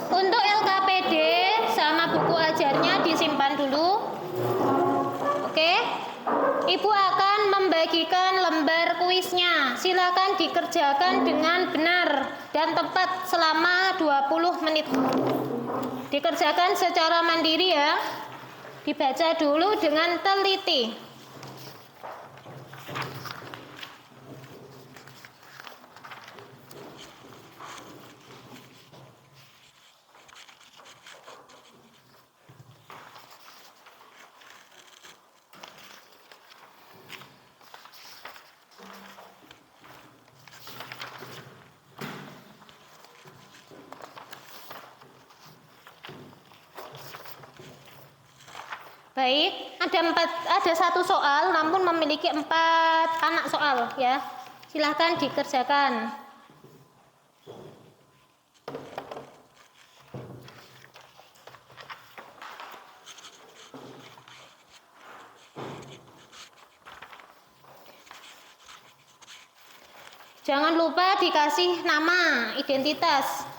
Untuk LKPD sama buku ajarnya disimpan dulu. Oke. Ibu akan membagikan lembar kuisnya. Silakan dikerjakan dengan benar dan tepat selama 20 menit. Dikerjakan secara mandiri ya. Dibaca dulu dengan teliti. Baik, ada satu soal namun memiliki 4 anak soal ya. Silahkan dikerjakan. Jangan lupa dikasih nama, identitas.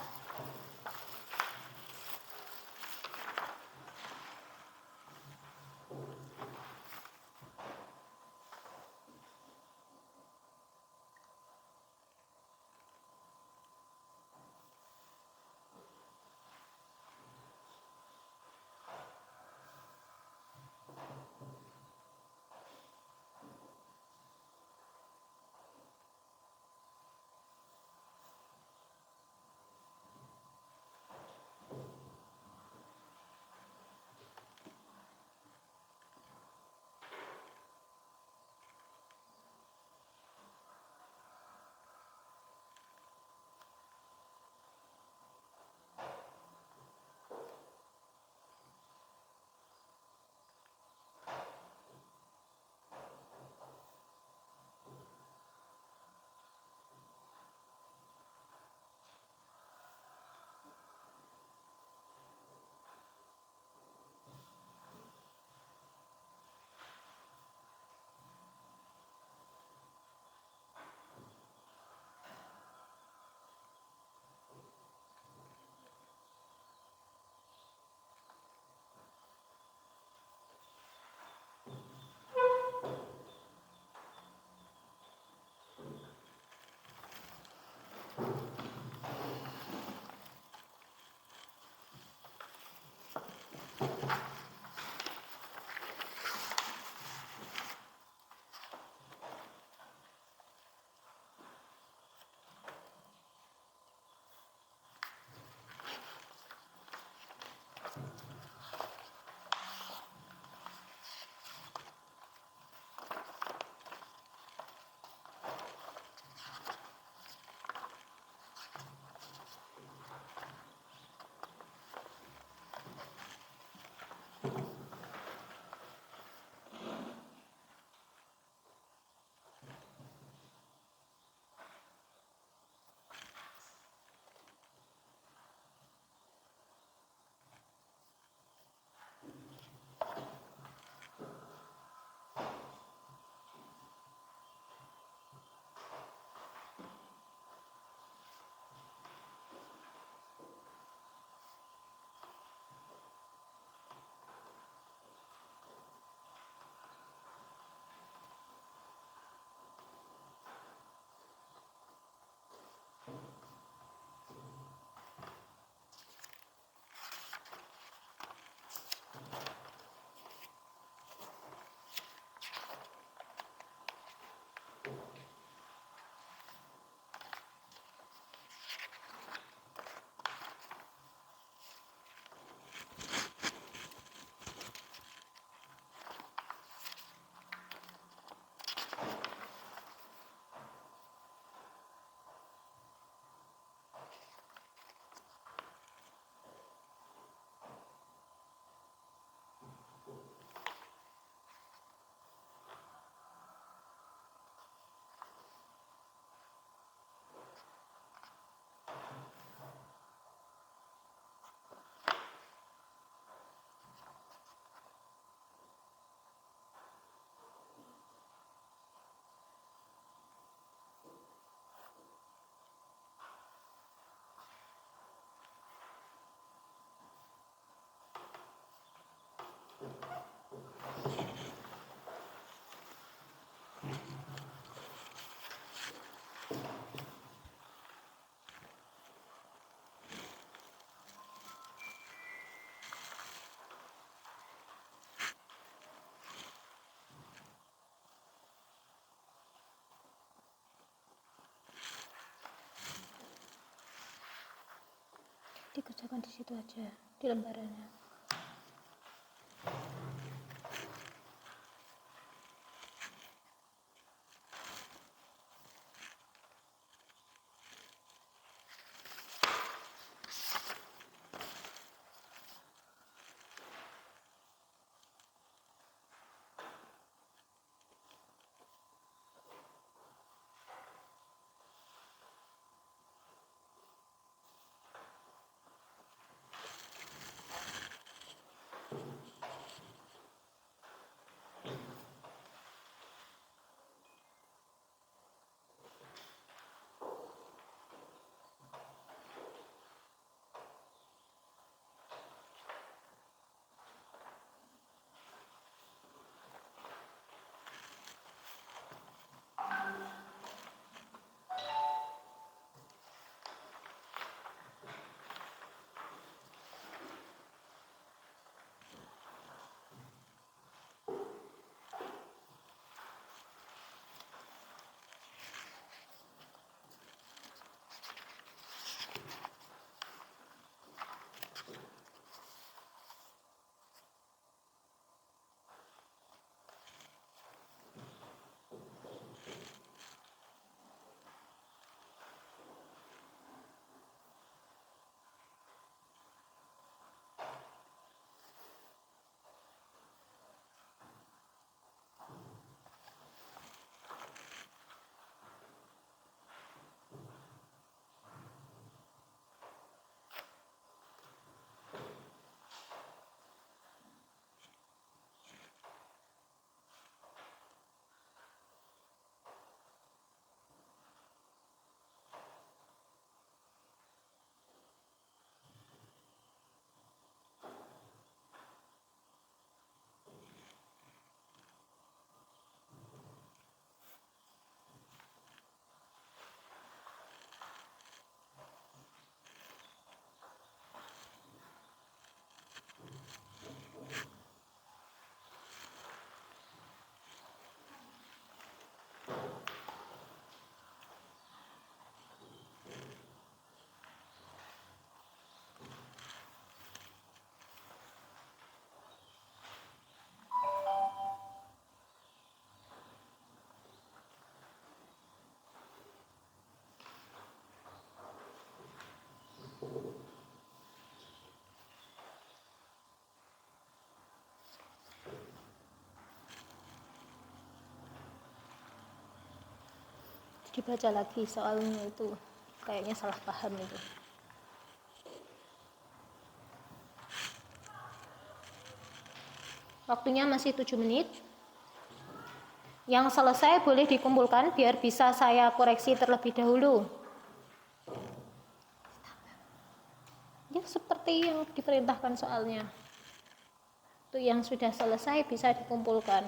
Kerjakan di situ aja, di lembarannya. Dibaca lagi soalnya itu kayaknya salah paham itu. Waktunya masih 7 menit. Yang selesai boleh dikumpulkan biar bisa saya koreksi terlebih dahulu. Ya seperti yang diperintahkan soalnya. Itu yang sudah selesai bisa dikumpulkan.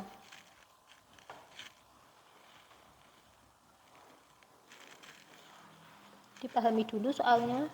Dipahami dulu soalnya.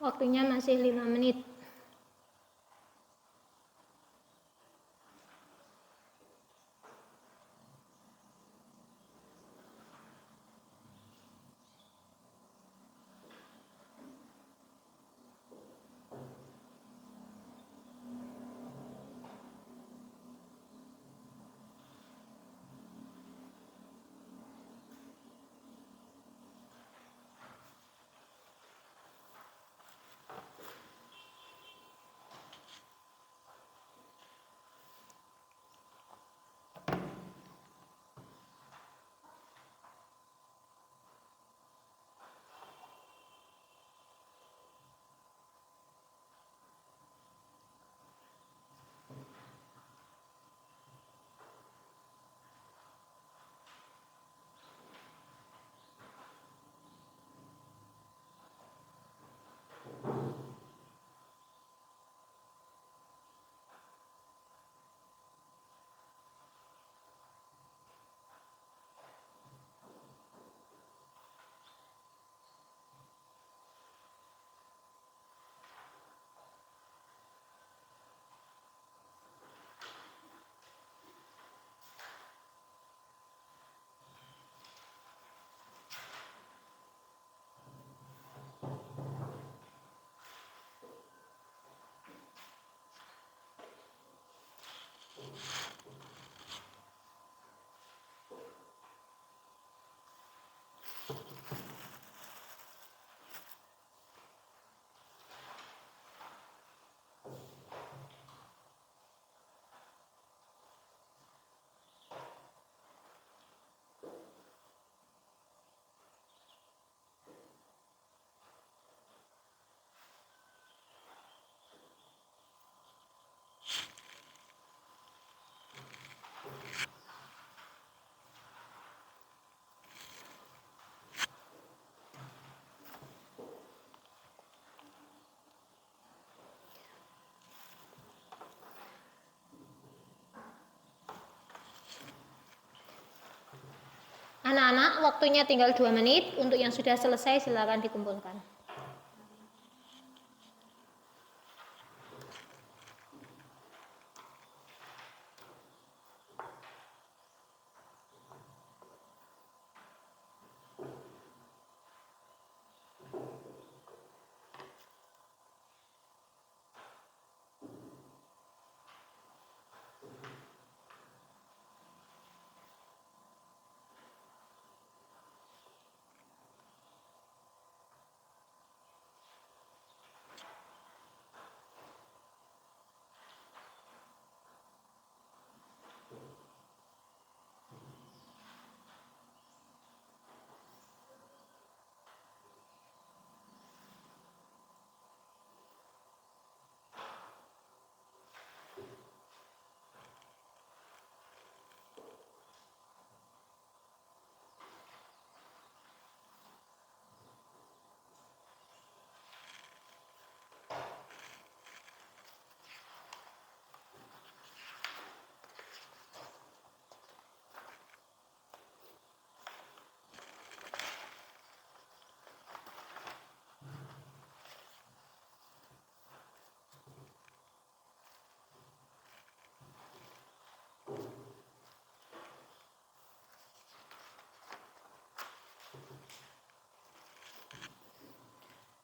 Waktunya masih 5 menit. waktunya tinggal 2 menit. Untuk yang sudah selesai silakan dikumpulkan.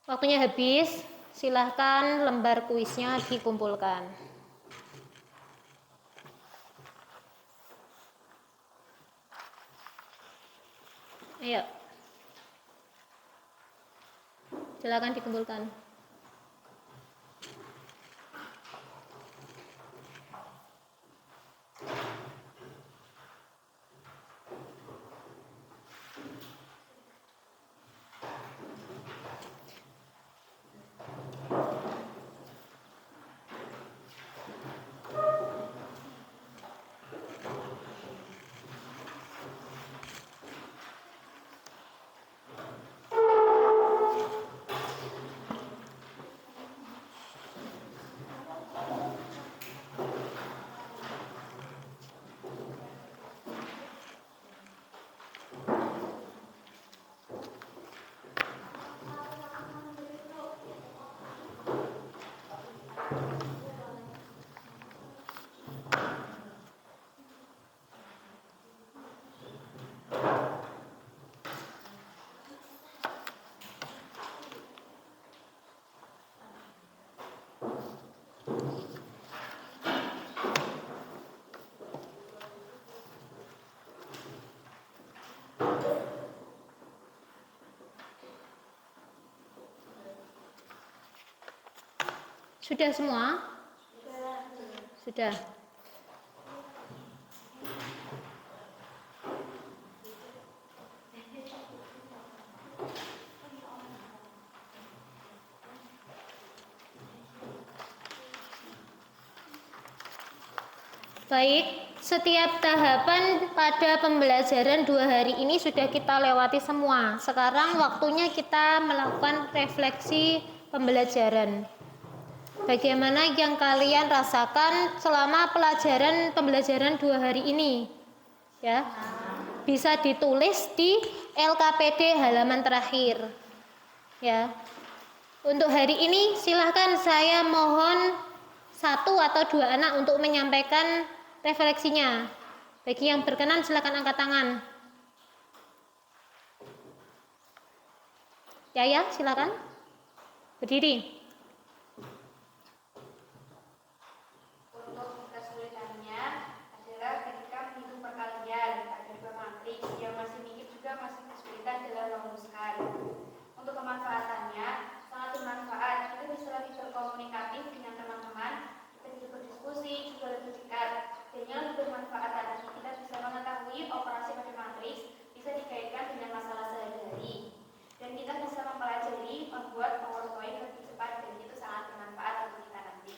Waktunya habis, silahkan lembar kuisnya dikumpulkan. Ayo, silakan dikumpulkan. Sudah semua? Sudah. Baik, setiap tahapan pada pembelajaran 2 hari ini sudah kita lewati semua. Sekarang waktunya kita melakukan refleksi pembelajaran. Bagaimana yang kalian rasakan selama pembelajaran 2 hari ini? Ya. Bisa ditulis di LKPD halaman terakhir. Ya. Untuk hari ini silahkan saya mohon 1 atau 2 anak untuk menyampaikan refleksinya. Bagi yang berkenan silakan angkat tangan. Ya, silakan. Berdiri. Untuk kesulitannya adalah ketika menghitung perkalian, ada 2 matriks yang masih mikir juga masih kesulitan dalam merumuskan. Untuk kemanfaatannya sangat bermanfaat, kita bisa lebih berkomunikatif dengan teman-teman, kita bisa berdiskusi juga lebih dekat. Dan yang lebih bermanfaat adalah kita bisa mengetahui operasi pada matriks bisa dikaitkan dengan masalah sehari-hari. Dan kita bisa mempelajari membuat PowerPoint lebih cepat, dan itu sangat bermanfaat untuk kita nanti.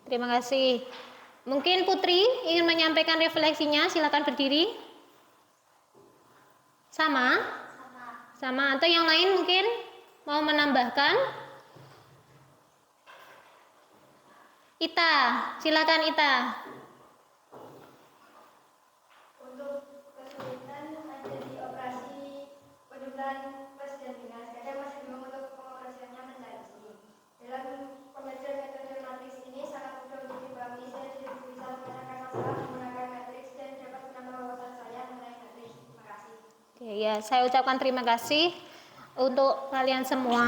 Terima kasih. Mungkin Putri ingin menyampaikan refleksinya, silakan berdiri. Sama? Sama. Atau yang lain mungkin mau menambahkan? Ita, silakan Ita. Untuk kesulitan ada di pemilihan presiden dinas, kadang masih belum untuk pengoperasiannya mencari sini. Dalam pembelajaran metode matriks ini sangat mudah untuk dipahami. Saya tidak bisa memecahkan masalah menggunakan matriks dan dapat menambah wawasan saya mengenai matriks. Terima kasih. Oke, ya, saya ucapkan terima kasih untuk kalian semua.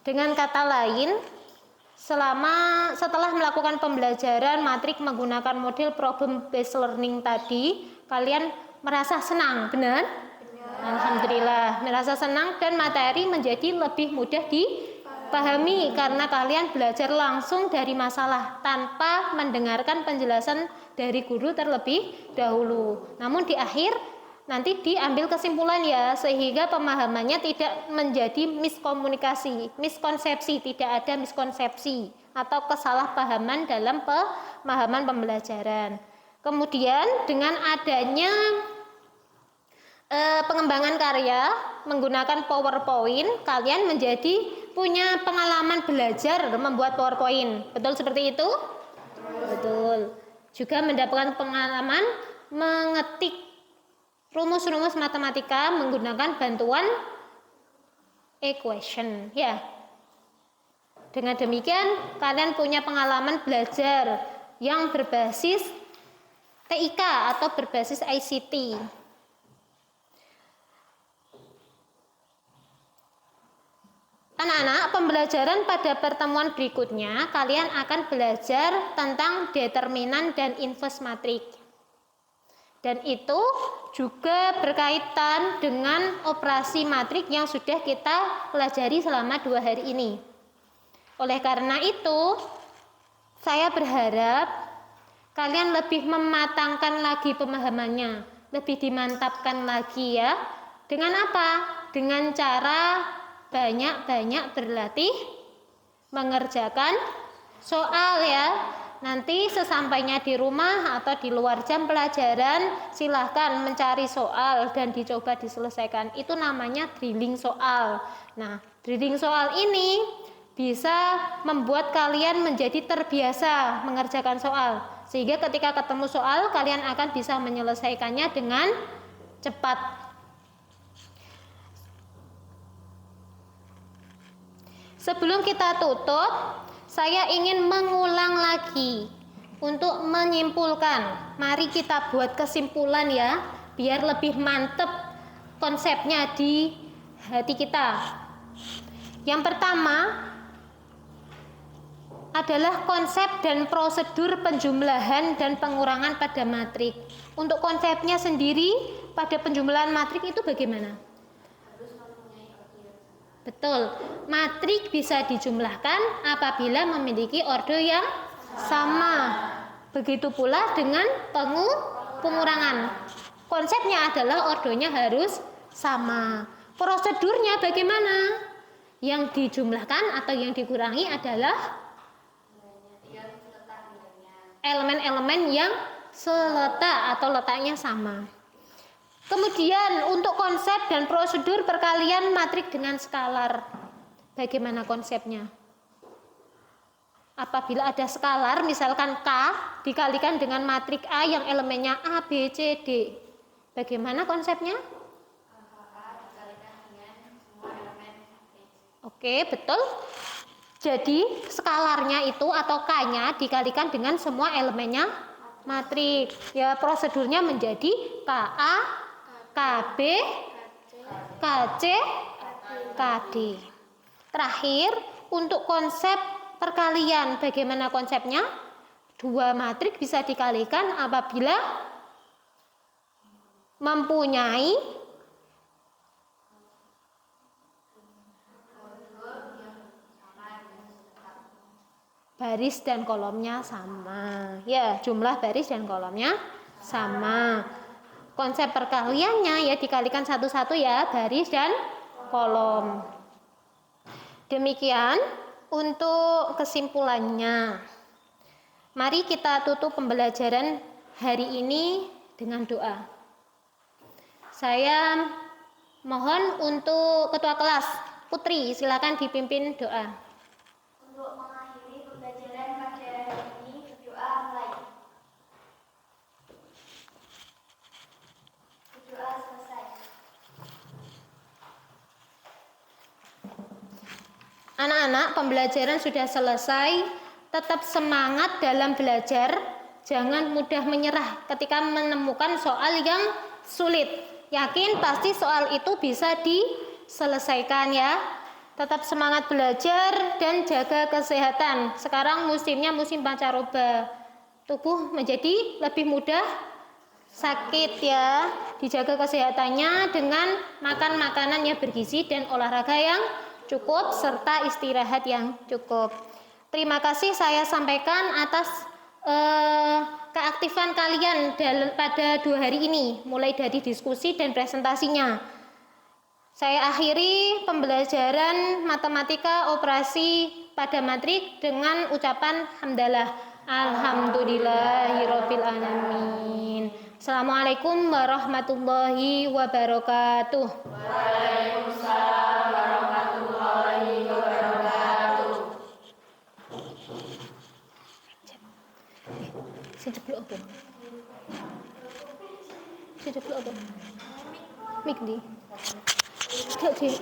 Dengan kata lain, setelah melakukan pembelajaran matrik menggunakan model problem based learning tadi, kalian merasa senang, benar? Alhamdulillah, merasa senang dan materi menjadi lebih mudah dipahami karena kalian belajar langsung dari masalah tanpa mendengarkan penjelasan dari guru terlebih dahulu. Namun di akhir nanti diambil kesimpulan ya, sehingga pemahamannya tidak menjadi miskonsepsi, tidak ada miskonsepsi atau kesalahpahaman dalam pemahaman pembelajaran. Kemudian dengan adanya pengembangan karya menggunakan PowerPoint, kalian menjadi punya pengalaman belajar membuat PowerPoint. Betul seperti itu? Betul. Juga mendapatkan pengalaman mengetik rumus-rumus matematika menggunakan bantuan equation ya. Dengan demikian kalian punya pengalaman belajar yang berbasis TIK atau berbasis ICT. Anak-anak, pembelajaran pada pertemuan berikutnya kalian akan belajar tentang determinan dan inverse matrik. Dan itu juga berkaitan dengan operasi matrik yang sudah kita pelajari selama 2 hari ini. Oleh karena itu, saya berharap kalian lebih mematangkan lagi pemahamannya, lebih dimantapkan lagi ya. Dengan apa? Dengan cara banyak-banyak berlatih mengerjakan soal ya. Nanti sesampainya di rumah atau di luar jam pelajaran, silahkan mencari soal dan dicoba diselesaikan. Itu namanya drilling soal. Nah, drilling soal ini bisa membuat kalian menjadi terbiasa mengerjakan soal. Sehingga ketika ketemu soal, kalian akan bisa menyelesaikannya dengan cepat. Sebelum kita tutup, saya ingin mengulang lagi untuk menyimpulkan. Mari kita buat kesimpulan ya, biar lebih mantep konsepnya di hati kita. Yang pertama adalah konsep dan prosedur penjumlahan dan pengurangan pada matrik. Untuk konsepnya sendiri pada penjumlahan matrik itu bagaimana? Betul, matrik bisa dijumlahkan apabila memiliki orde yang sama. Begitu pula dengan pengurangan. Konsepnya adalah ordenya harus sama. Prosedurnya bagaimana? Yang dijumlahkan atau yang dikurangi adalah elemen-elemen yang seletak atau letaknya sama. Kemudian untuk konsep dan prosedur perkalian matrik dengan skalar. Bagaimana konsepnya? Apabila ada skalar, misalkan K dikalikan dengan matrik A yang elemennya A, B, C, D. Bagaimana konsepnya? Oke, betul. Jadi skalarnya itu atau K-nya dikalikan dengan semua elemennya matrik. Ya, prosedurnya menjadi KA, KB, KC, KD. Terakhir, untuk konsep perkalian, bagaimana konsepnya? 2 matrik bisa dikalikan apabila mempunyai baris dan kolomnya sama. Ya, jumlah baris dan kolomnya sama. Konsep perkaliannya ya dikalikan satu-satu ya, baris dan kolom. Demikian untuk kesimpulannya. Mari kita tutup pembelajaran hari ini dengan doa. Saya mohon untuk ketua kelas, Putri, silakan dipimpin doa. Untuk mengakhiri pembelajaran pada hari ini, berdoa mulai. Berdoa selesai. Anak-anak, pembelajaran sudah selesai. Tetap semangat dalam belajar. Jangan mudah menyerah ketika menemukan soal yang sulit. Yakin pasti soal itu bisa diselesaikan ya. Tetap semangat belajar dan jaga kesehatan. Sekarang musimnya musim pancaroba. Tubuh menjadi lebih mudah sakit ya. Dijaga kesehatannya dengan makan makanan yang bergizi dan olahraga yang cukup serta istirahat yang cukup. Terima kasih saya sampaikan atas keaktifan kalian pada 2 hari ini, mulai dari diskusi dan presentasinya. Saya akhiri pembelajaran matematika operasi pada matrik dengan ucapan hamdalah. Alhamdulillahirabbil alamin. Assalamualaikum warahmatullahi wabarakatuh. Waalaikumsalam warahmatullahi wabarakatuh. Saya jeblok apa? Saya jeblok apa? Mik di. Jeblok, Dik.